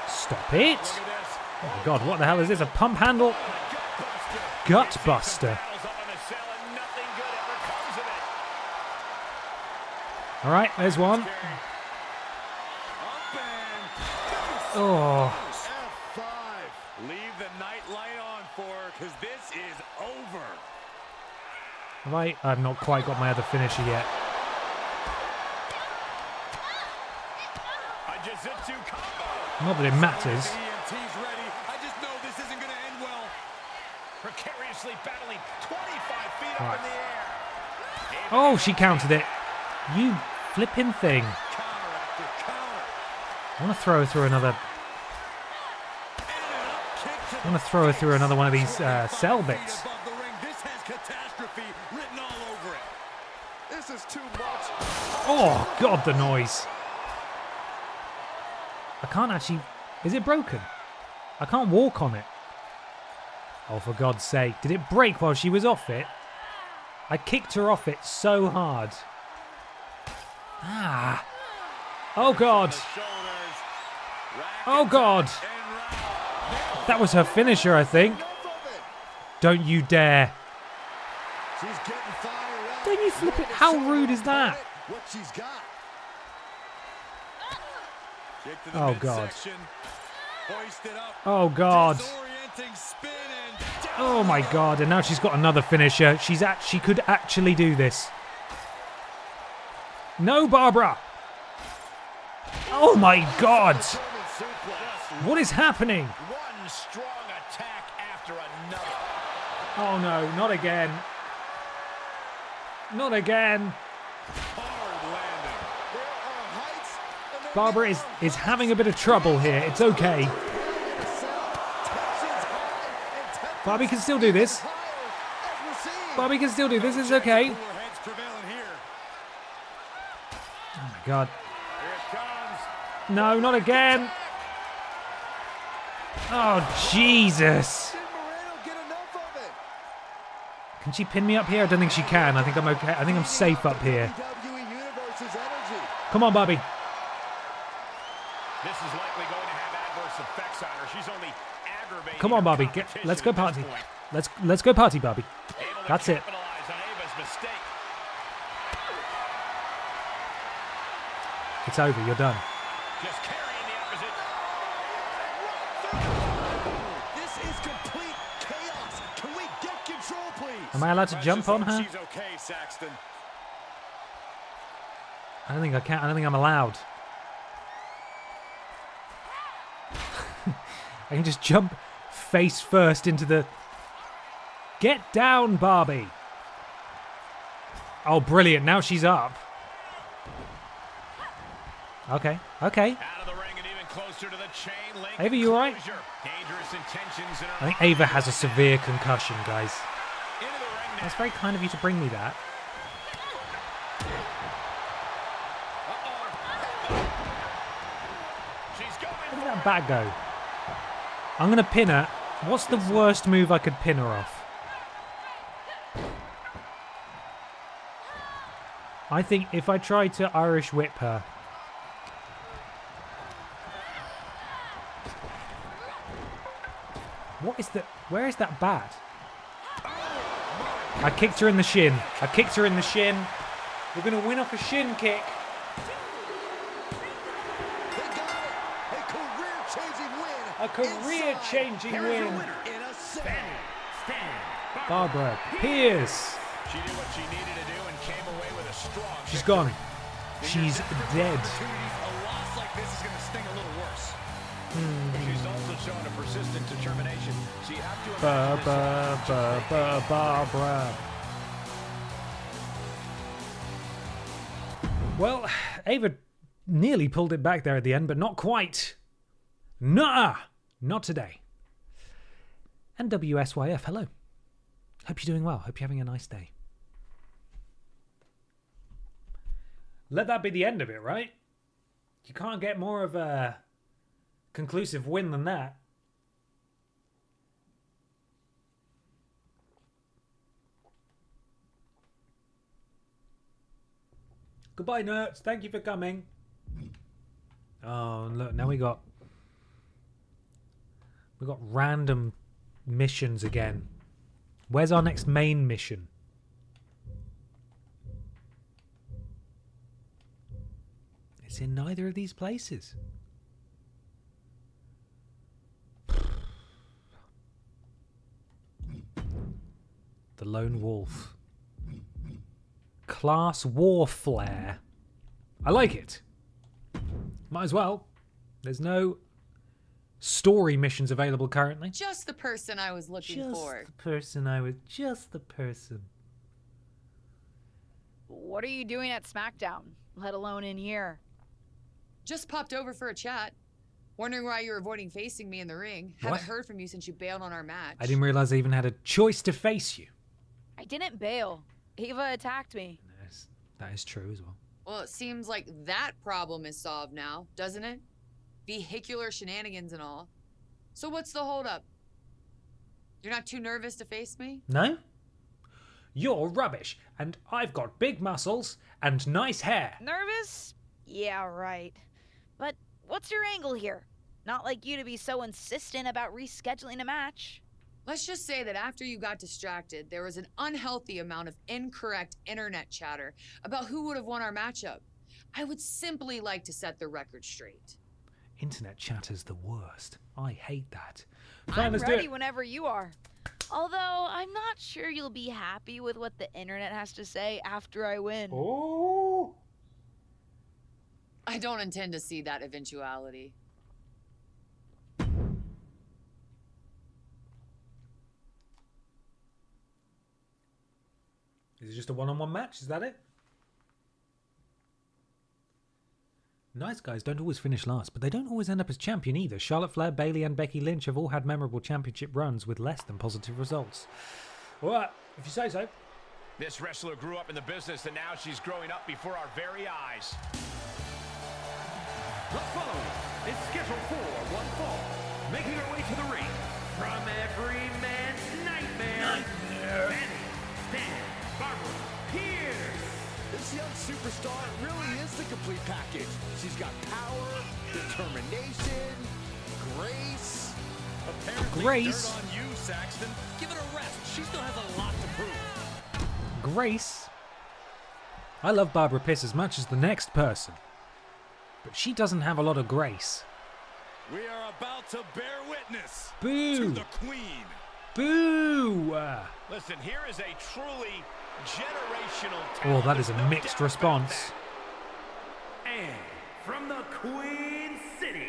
Stop it. Oh my god, what the hell is this? A pump handle? Gut buster. All right, there's one. Oh. F5. Leave the night light on for her, because this is over. I've not quite got my other finisher yet. Not that it matters. I just know this isn't going to end well. Precariously battling 25 feet up in the air. Oh, she countered it. You flipping thing. I want to throw her through another. I want to throw her through another one of these cell bits. This has catastrophe written all over it. This is too much. Oh, God, the noise. I can't actually... Is it broken? I can't walk on it. Oh, for God's sake. Did it break while she was off it? I kicked her off it so hard. Ah. Oh, God. Oh, God. That was her finisher, I think. Don't you dare. Don't you flip it? How rude is that? What she's got. Oh, God. Oh, God. Oh, my God. And now she's got another finisher. She could actually do this. No, Barbara. Oh, my God. What is happening? One strong attack after another. Oh, no. Not again. Not again. Barbara is having a bit of trouble here. It's okay. Barbie can still do this. Barbie can still do this. It's okay. Oh my God. No, not again. Oh, Jesus. Can she pin me up here? I don't think she can. I think I'm okay. I think I'm safe up here. Come on, Barbie. This is likely going to have adverse effects on her. She's only aggravating. Come on, her Barbie. Let's go party. Let's go party, Barbie. That's it. Capitalize on Ava's mistake. It's over. You're done. Just carrying the opposite. This is complete chaos. Can we get control, please? Am I allowed to jump on her? She's okay, Saxton. I don't think I can. I don't think I'm allowed. I can just jump face first into the... Get down, Barbie. Oh, brilliant. Now she's up. Okay. Okay. Out of the ring and even closer to the chain link. Ava, you alright? Dangerous intentions in her. I think Ava has a severe concussion, guys. Into the ring now. That's very kind of you to bring me that. She's going. Where did that bat go? I'm going to pin her. What's the worst move I could pin her off? I think if I try to Irish whip her... What is the... Where is that bat? I kicked her in the shin. I kicked her in the shin. We're going to win off a shin kick. A career-changing win. Barbara Pierce. She did what she needed to do and came away with a strong. She's gone. She's dead. A loss like this is going to sting a little worse. But she's also shown a persistent determination. So you have to Barbara. Well, Ava nearly pulled it back there at the end, but not quite. Nuh-uh. Not today. And WSYF, hello. Hope you're doing well. Hope you're having a nice day. Let that be the end of it, right? You can't get more of a conclusive win than that. Goodbye, nerds. Thank you for coming. Oh, look, now we got random missions again. Where's our next main mission? It's in neither of these places. The Lone Wolf. Class War Flare. I like it. Might as well. There's no story missions available currently. Just the person I was looking for. Just the person. What are you doing at SmackDown, let alone in here? Just popped over for a chat. Wondering why you were avoiding facing me in the ring. What? Haven't heard from you since you bailed on our match. I didn't realize I even had a choice to face you. I didn't bail. Ava attacked me. That is true as well. Well, it seems like that problem is solved now, doesn't it? Vehicular shenanigans and all. So what's the holdup? You're not too nervous to face me? No? You're rubbish, and I've got big muscles and nice hair. Nervous? Yeah, right. But what's your angle here? Not like you to be so insistent about rescheduling a match. Let's just say that after you got distracted, there was an unhealthy amount of incorrect internet chatter about who would have won our matchup. I would simply like to set the record straight. Internet chatter's the worst. I hate that. I'm ready whenever you are. Although, I'm not sure you'll be happy with what the internet has to say after I win. Oh! I don't intend to see that eventuality. Is it just a one-on-one match? Is that it? Nice guys don't always finish last, but they don't always end up as champion either. Charlotte Flair, Bayley, and Becky Lynch have all had memorable championship runs with less than positive results. All right, if you say so. This wrestler grew up in the business, and now she's growing up before our very eyes. The following is scheduled for one fall. Making her way to the ring from every man's nightmare. Manny, Stan, Barbara, Pierce. This young superstar really is the complete package. She's got power, Determination, grace. Apparently Grace? dirt on you, Saxton. Give it a rest. She still has a lot to prove. Grace? I love Barbara Piss as much as the next person, but she doesn't have a lot of grace. We are about to bear witness Boo! to the Queen. Boo! Listen, here is a truly generational Oh, talent. that is There's a no mixed doubt response. And from the Queen City,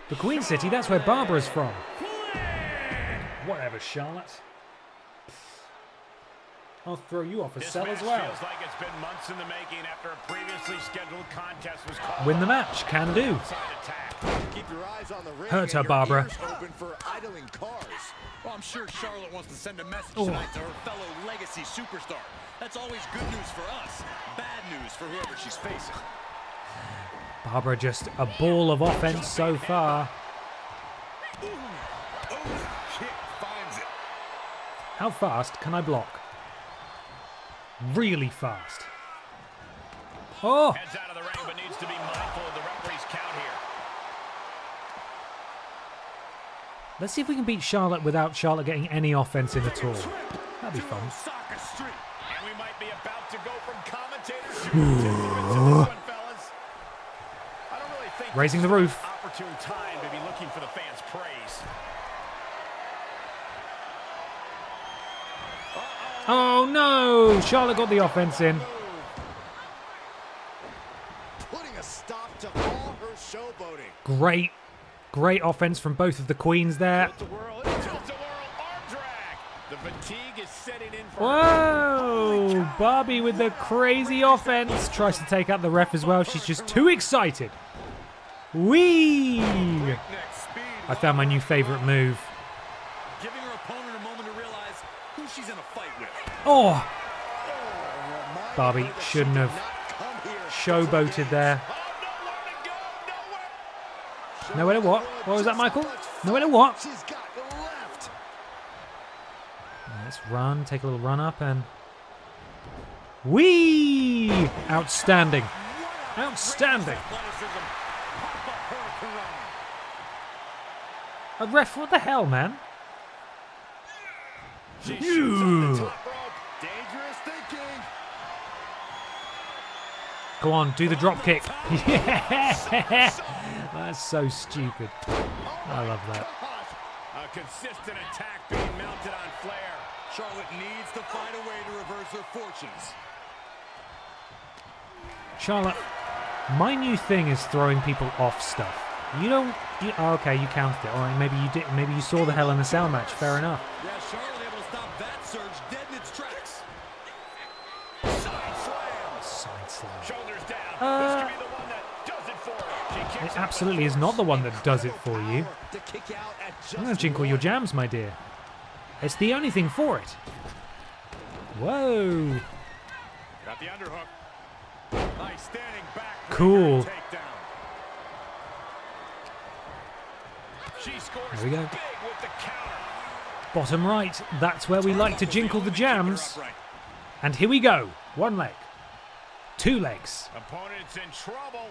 The Queen City, that's where Barbara's from. Whatever, Charlotte. I'll throw you off a This cell match as well. feels like it's been months in the making after a previously scheduled contest was called. Win the match, can do. Keep your eyes on the ring Hurt and her, your Barbara. ears open for idling cars. Well, I'm sure Charlotte wants to send a message Oh. tonight to her fellow legacy superstar. That's always good news for us, bad news for whoever she's facing. Barbara just a ball of offense so far. Kick finds it. How fast can I block? Really fast. Oh! Heads out of the ring, but needs to be mindful of the referee's count here. Let's see if we can beat Charlotte without Charlotte getting any offense in at all. That'd be fun. And we might be about to go from commentators to participants in this one, fellas. I don't really think Raising this the is roof. an opportune time to be looking for the fans' praise. Oh no! Charlotte got the offense in. Putting a stop to all her showboating. Great offense from both of the queens there. The fatigue is setting in for Whoa! Barbie with the crazy offense. Tries to take out the ref as well. She's just too excited. Whee! I found my new favorite move. Giving her opponent a moment to realize who she's in a fight with. Oh! Barbie shouldn't have showboated there. Nowhere to what? What was that, Michael? Nowhere to what? Let's run, take a little run up and... Whee! Outstanding. Outstanding. A ref, what the hell, man? Ew. Go on, do the drop kick. Yeah! That's so stupid. I love that. a consistent attack being mounted on Flair. Charlotte needs to find a way to reverse her fortunes. Charlotte, my new thing is throwing people off stuff. You don't... oh, okay, you counted it. All right, maybe you did. Maybe you saw the Hell in a Cell match. Fair enough. Yeah, Charlotte able to stop that surge dead in its tracks. Side slam. Side slam. Shoulders down. This could be the one that does it for her. It absolutely is not the one that does it for you. I'm going to jinkle your jams, my dear. It's the only thing for it. Whoa. Got the underhook. Nice standing back. Cool. She scores There we go. big with the counter. Bottom right. That's where we like to jinkle the jams. And here we go. One leg. Two legs. Opponent's in trouble.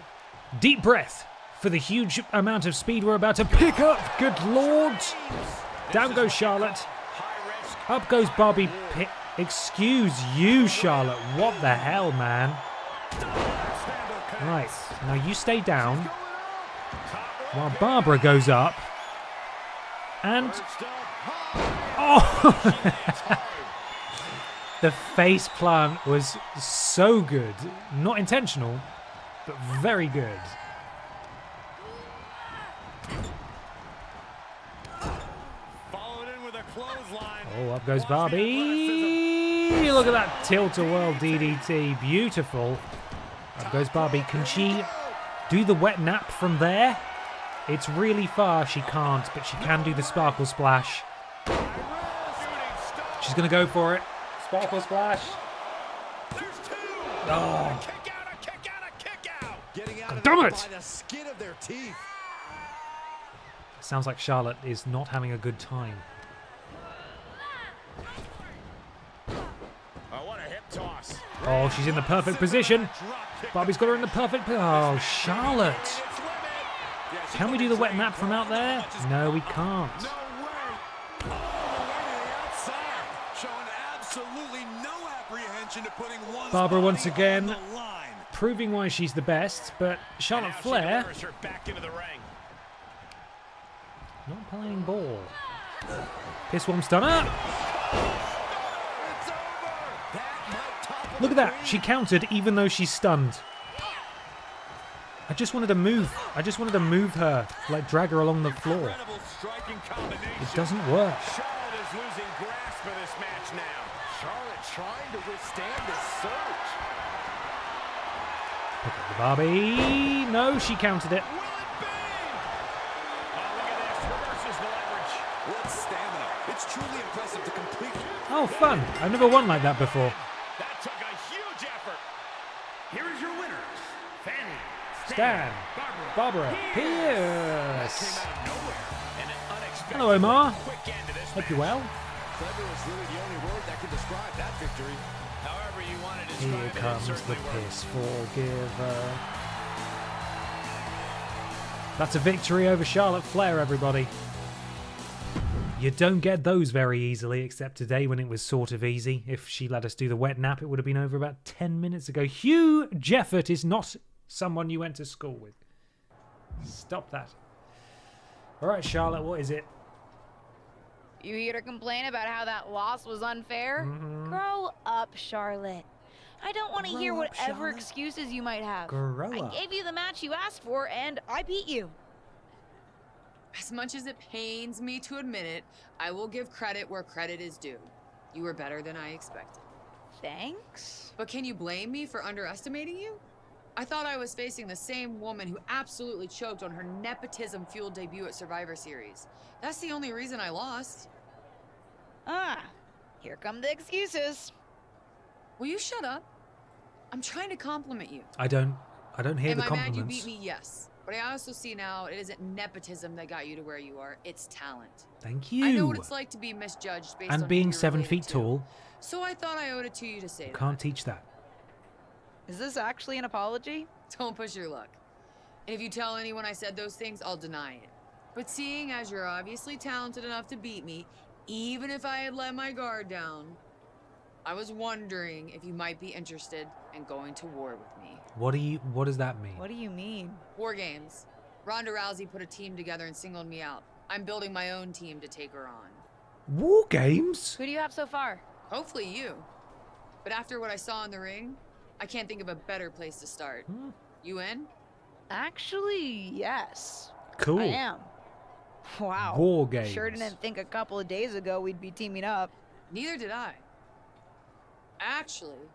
Deep breath for the huge amount of speed we're about to pick up. Good Lord. Down goes Charlotte. Up goes Barbie. Excuse you, Charlotte. What the hell, man? Right. Now you stay down while Barbara goes up. And... oh! The face plant was so good. Not intentional, but very good. Oh, up goes Barbie. Look at that tilt-a-whirl DDT. Beautiful. Up goes Barbie. Can she do the wet nap from there? It's really far. She can't, but she can do the sparkle splash. She's going to go for it. Sparkle splash. Oh. Damn it! Sounds like Charlotte is not having a good time. Oh, she's in the perfect position. Barbie's got her in the perfect... oh, Charlotte. Can we do the wet nap from out there? No, we can't. Barbara once again proving why she's the best, but Charlotte Flair not playing ball. Piss Swarm stunner. Look at that. She countered even though she's stunned. I just wanted to move. I just wanted to move her, like drag her along the floor. It doesn't work. Charlotte is losing grasp of this match now. Charlotte trying to withstand this surge. Pick up the Barbie. No, she countered it. What stamina. It's truly impressive to complete. Oh, fun. I've never won like that before. That took a huge effort. Here is your winner, Fanny Stan. Barbara Pierce. Hello, Hello, Omar. Hope you're well. Clever is really the only word that can describe that victory. However you want to describe Here it, comes the certainly works. piss forgiver. That's a victory over Charlotte Flair, everybody. You don't get those very easily, except today when it was sort of easy. If she let us do the wet nap, it would have been over about 10 minutes ago. Hugh Jeffert is not someone you went to school with. Stop that. All right, Charlotte, what is it? You here to complain about how that loss was unfair? Mm-hmm. Grow up, Charlotte. I don't want to hear Grow up, whatever Charlotte. excuses you might have. Grow I up. gave you the match you asked for, and I beat you. As much as it pains me to admit it, I will give credit where credit is due. You were better than I expected. Thanks. But can you blame me for underestimating you? I thought I was facing the same woman who absolutely choked on her nepotism-fueled debut at Survivor Series. That's the only reason I lost. Ah, here come the excuses. Will you shut up? I'm trying to compliment you. I don't hear Am the I mad you compliments. beat me? Yes. But I also see now it isn't nepotism that got you to where you are. It's talent. Thank you. I know what it's like to be misjudged based And on being who you're 7 related feet to. tall, So I thought I owed it to you to say you that. can't teach that. Is this actually an apology? Don't push your luck. And if you tell anyone I said those things, I'll deny it. But seeing as you're obviously talented enough to beat me, even if I had let my guard down, I was wondering if you might be interested in going to war with me. What does that mean? What do you mean? War games. Ronda Rousey put a team together and singled me out. I'm building my own team to take her on. War games? Who do you have so far? Hopefully you. But after what I saw in the ring, I can't think of a better place to start. You in? Actually, yes. Cool. I am. Wow. War games. Sure didn't think a couple of days ago we'd be teaming up. Neither did I. Actually,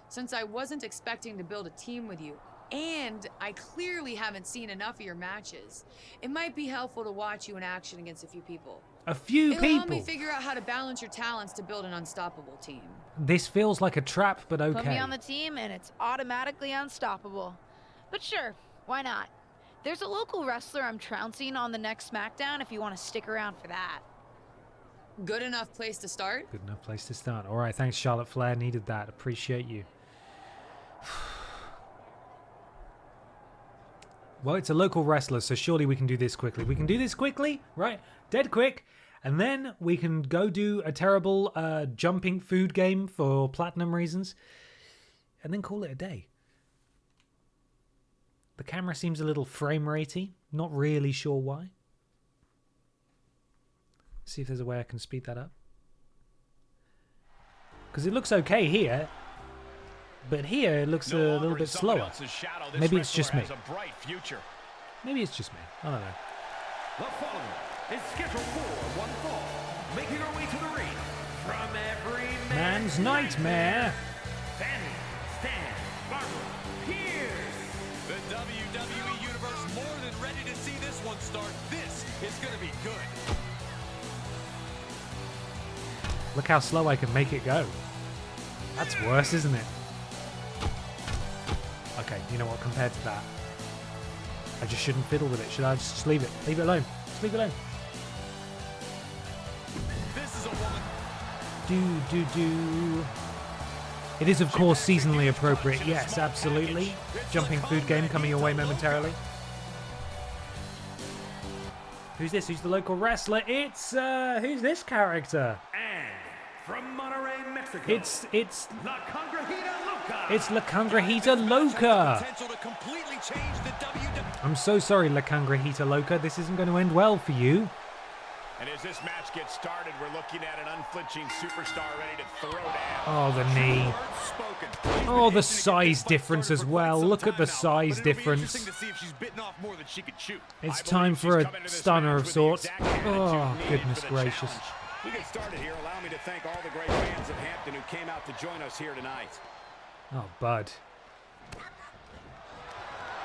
since I wasn't expecting to build a team with you, and I clearly haven't seen enough of your matches, it might be helpful to watch you in action against a few people. A few It'll help me people. figure out how to balance your talents to build an unstoppable team. This feels like a trap, but okay. Put me on the team and it's automatically unstoppable. But sure, why not? There's a local wrestler I'm trouncing on the next SmackDown if you want to stick around for that. Good enough place to start? Good enough place to start. All right, thanks, Charlotte Flair. Needed that. Appreciate you. Well, it's a local wrestler, so surely we can do this quickly. We can do this quickly, right? Dead quick. And then we can go do a terrible jumping food game for platinum reasons. And then call it a day. The camera seems a little frame ratey. Not really sure why. See if there's a way I can speed that up. Because it looks okay here. But here it looks a little bit slower. Maybe it's just me. Maybe it's just me. I don't know. The following is scheduled for one fall, making her way to the ring from every Man's nightmare. Fanny, Stan, Barbara, Pierce. The WWE Universe more than ready to see this one start. This is going to be good. Look how slow I can make it go. That's worse, isn't it? Okay, you know what? Compared to that, I just shouldn't fiddle with it. Should I just leave it? Leave it alone. Just leave it alone. This is a woman. Do. It is, of course, seasonally appropriate. Yes, absolutely. Jumping food game coming your way momentarily. Who's this? Who's the local wrestler? It's who's this character? And from Monterrey, Mexico. It's La Congrejita Loca. It's La Congrejita Loca. I'm so sorry, La Congrejita Loca. This isn't going to end well for you. And as this match gets started, we're looking at an unflinching superstar ready to throw down. Oh, the knee. Oh, the size difference as well. Look at the size difference. It's time for a stunner of sorts. Oh, goodness gracious. We get started here. Allow me to thank all the great fans of Hampton who came out to join us here tonight. Oh, bud.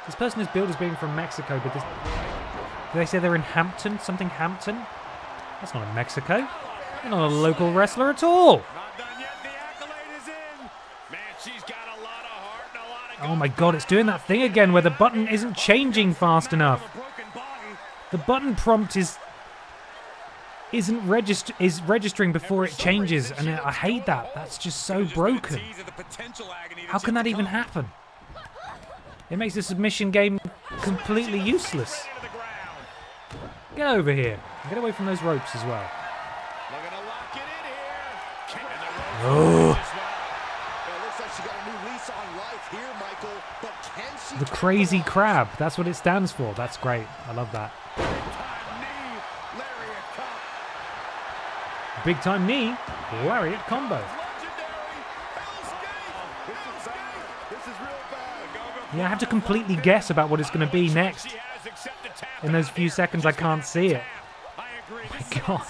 This person is billed as being from Mexico, but this... Do they say they're in Hampton? Something Hampton? That's not in Mexico. They're not a local wrestler at all. Oh my god, it's doing that thing again where the button isn't changing fast enough. The button prompt is registering before it changes, and I hate that. That's just so broken. How can that even happen? It makes the submission game completely useless. Get over here. Get away from those ropes as well. Oh. The crazy crab. That's what it stands for. That's great. I love that. Big time knee. Lariat combo. Yeah, I have to completely guess about what it's going to be next. In those few seconds, I can't see it. Oh my god.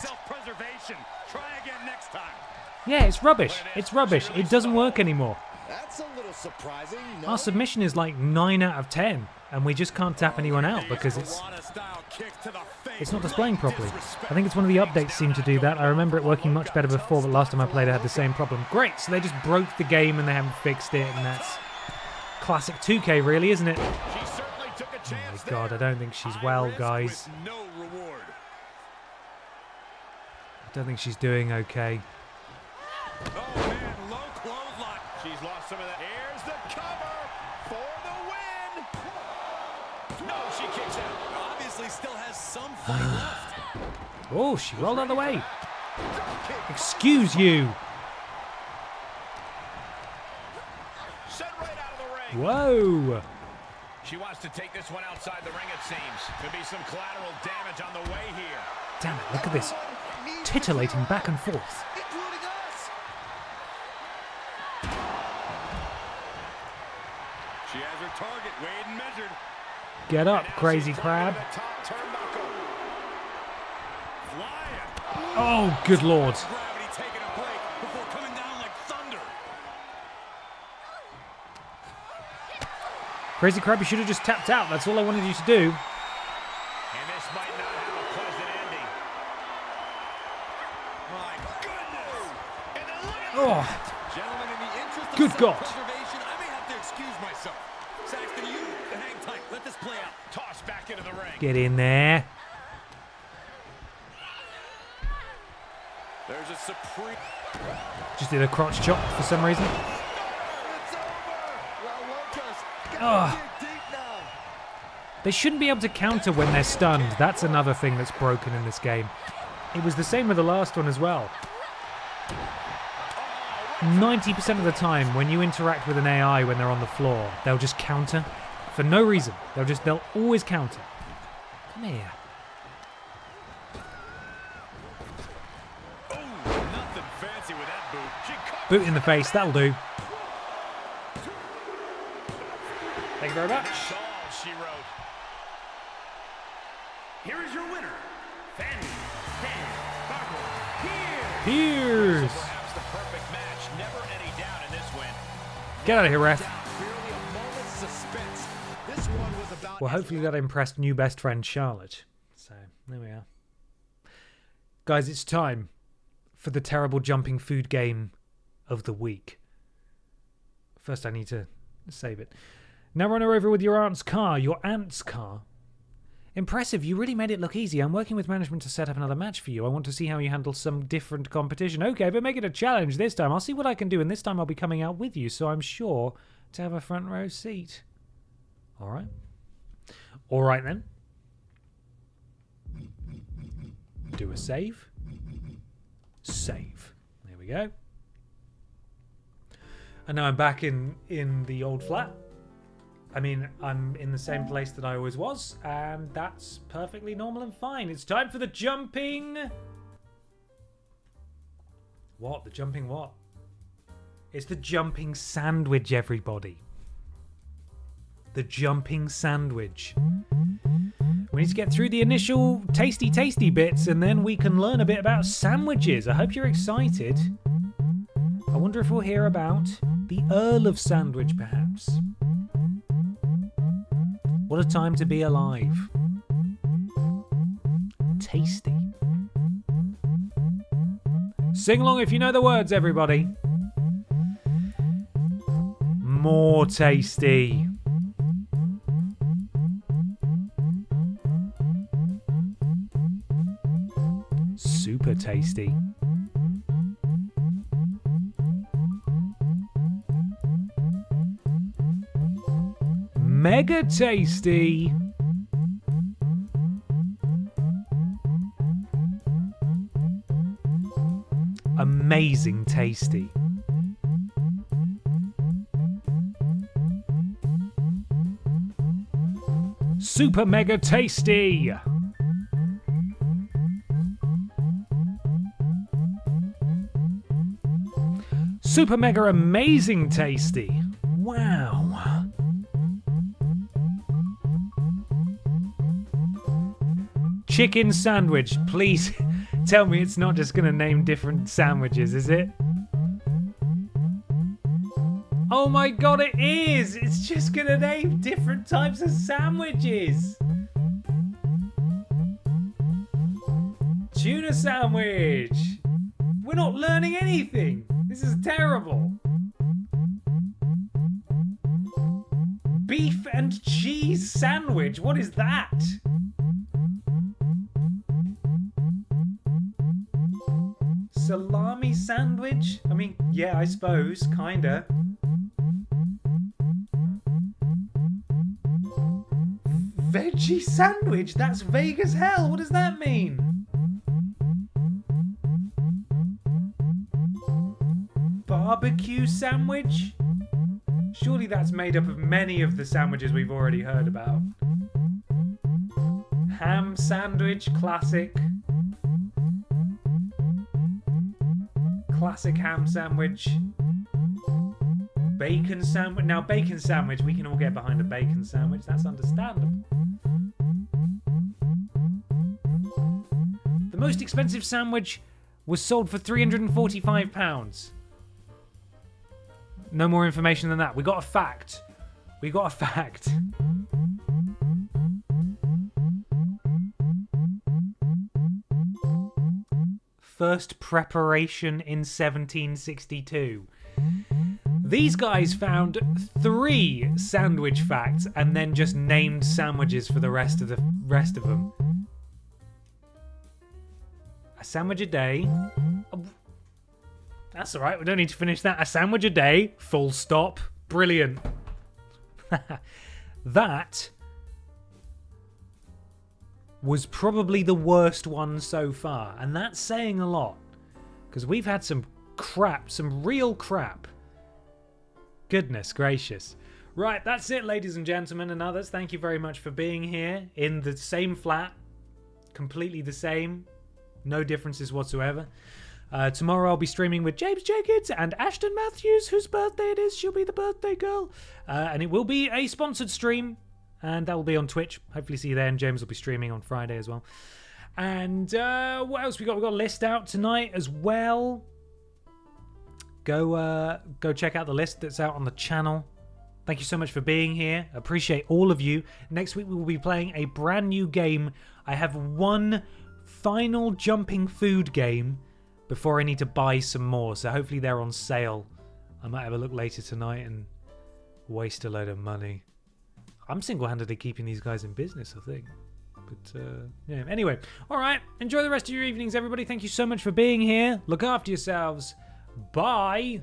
Yeah, it's rubbish. It's rubbish. It doesn't work anymore. That's a little surprising. No? Our submission is like 9 out of 10, and we just can't tap anyone out because it's not displaying properly. I think it's one of the updates seem to do that. I remember it working much better before, but last time I played I had the same problem. Great, so they just broke the game and they haven't fixed it, and that's classic 2K really, isn't it? Oh my god, I don't think she's well, guys. I don't think she's doing okay. Oh man, low clothesline. She's lost some of that. Here's the cover for the win. No, she kicks out. Obviously still has some fight left. Oh, she rolled out of the way. Excuse you. Sent right out of the ring. Whoa. She wants to take this one outside the ring, it seems. Could be some collateral damage on the way here. Damn it, look at this. Titillating back and forth. She has her target weighed and measured. Get up, crazy crab. Oh, good lord. Crazy crab, you should have just tapped out. That's all I wanted you to do. And this might not have a pleasant ending. My goodness! Oh, Gentlemen, in the interest of good God. self-preservation, I may have to excuse myself. Saxton, you hang tight. Let this play out. Toss back into the ring. Get in there. There's a supreme. Just did a crotch chop for some reason. Oh. They shouldn't be able to counter when they're stunned. That's another thing that's broken in this game. It was the same with the last one as well. 90% of the time when you interact with an AI when they're on the floor, they'll just counter for no reason. They'll always counter. Come here. Nothing fancy with that boot. Boot in the face, that'll do. Thank you very much. That's all she wrote. Here is your winner, Fanny Pierce. Perhaps the perfect match. Never any doubt in this win. Get out of here, ref. Barely a moment's suspense. This one was about. Well, hopefully that impressed new best friend Charlotte. So, there we are. Guys, it's time for the terrible jumping food game of the week. First, I need to save it. Now run her over with your aunt's car. Your aunt's car? Impressive, you really made it look easy. I'm working with management to set up another match for you. I want to see how you handle some different competition. Okay, but make it a challenge this time. I'll see what I can do, and this time I'll be coming out with you, so I'm sure to have a front row seat. All right. All right, then. Do a save. Save. There we go. And now I'm back in the old flat. I mean, I'm in the same place that I always was, and that's perfectly normal and fine. It's time for the jumping... What? The jumping what? It's the jumping sandwich, everybody. The jumping sandwich. We need to get through the initial tasty bits, and then we can learn a bit about sandwiches. I hope you're excited. I wonder if we'll hear about the Earl of Sandwich, perhaps. What a time to be alive. Tasty. Sing along if you know the words, everybody. More tasty. Super tasty. Mega tasty. Amazing tasty. Super mega tasty. Super mega amazing tasty. Wow. Chicken sandwich. Please tell me it's not just going to name different sandwiches, is it? Oh my god, it is! It's just going to name different types of sandwiches. Tuna sandwich. We're not learning anything. This is terrible. Beef and cheese sandwich. What is that? Salami sandwich? I mean, yeah, I suppose, kinda. Veggie sandwich? That's vague as hell. What does that mean? Barbecue sandwich? Surely that's made up of many of the sandwiches we've already heard about. Ham sandwich, classic. Classic ham sandwich. Bacon sandwich. Now, bacon sandwich, we can all get behind a bacon sandwich. That's understandable. The most expensive sandwich was sold for £345. No more information than that. We got a fact. We got a fact. First preparation in 1762. These guys found 3 sandwich facts and then just named sandwiches for the rest of them. A sandwich a day. That's all right. We don't need to finish that. A sandwich a day. Full stop. Brilliant. That was probably the worst one so far, and that's saying a lot because we've had some crap, some real crap. Goodness gracious. Right, that's it, ladies and gentlemen and others. Thank you very much for being here in the same flat, completely the same, no differences whatsoever. Tomorrow I'll be streaming with James Jenkins and Ashton Matthews, whose birthday it is. She'll be the birthday girl, and it will be a sponsored stream. And that will be on Twitch. Hopefully see you there. And James will be streaming on Friday as well. And what else we got? We got a list out tonight as well. Go check out the list that's out on the channel. Thank you so much for being here. Appreciate all of you. Next week we will be playing a brand new game. I have one final jumping food game before I need to buy some more. So hopefully they're on sale. I might have a look later tonight and waste a load of money. I'm single-handedly keeping these guys in business, I think. But, yeah. Anyway, all right. Enjoy the rest of your evenings, everybody. Thank you so much for being here. Look after yourselves. Bye.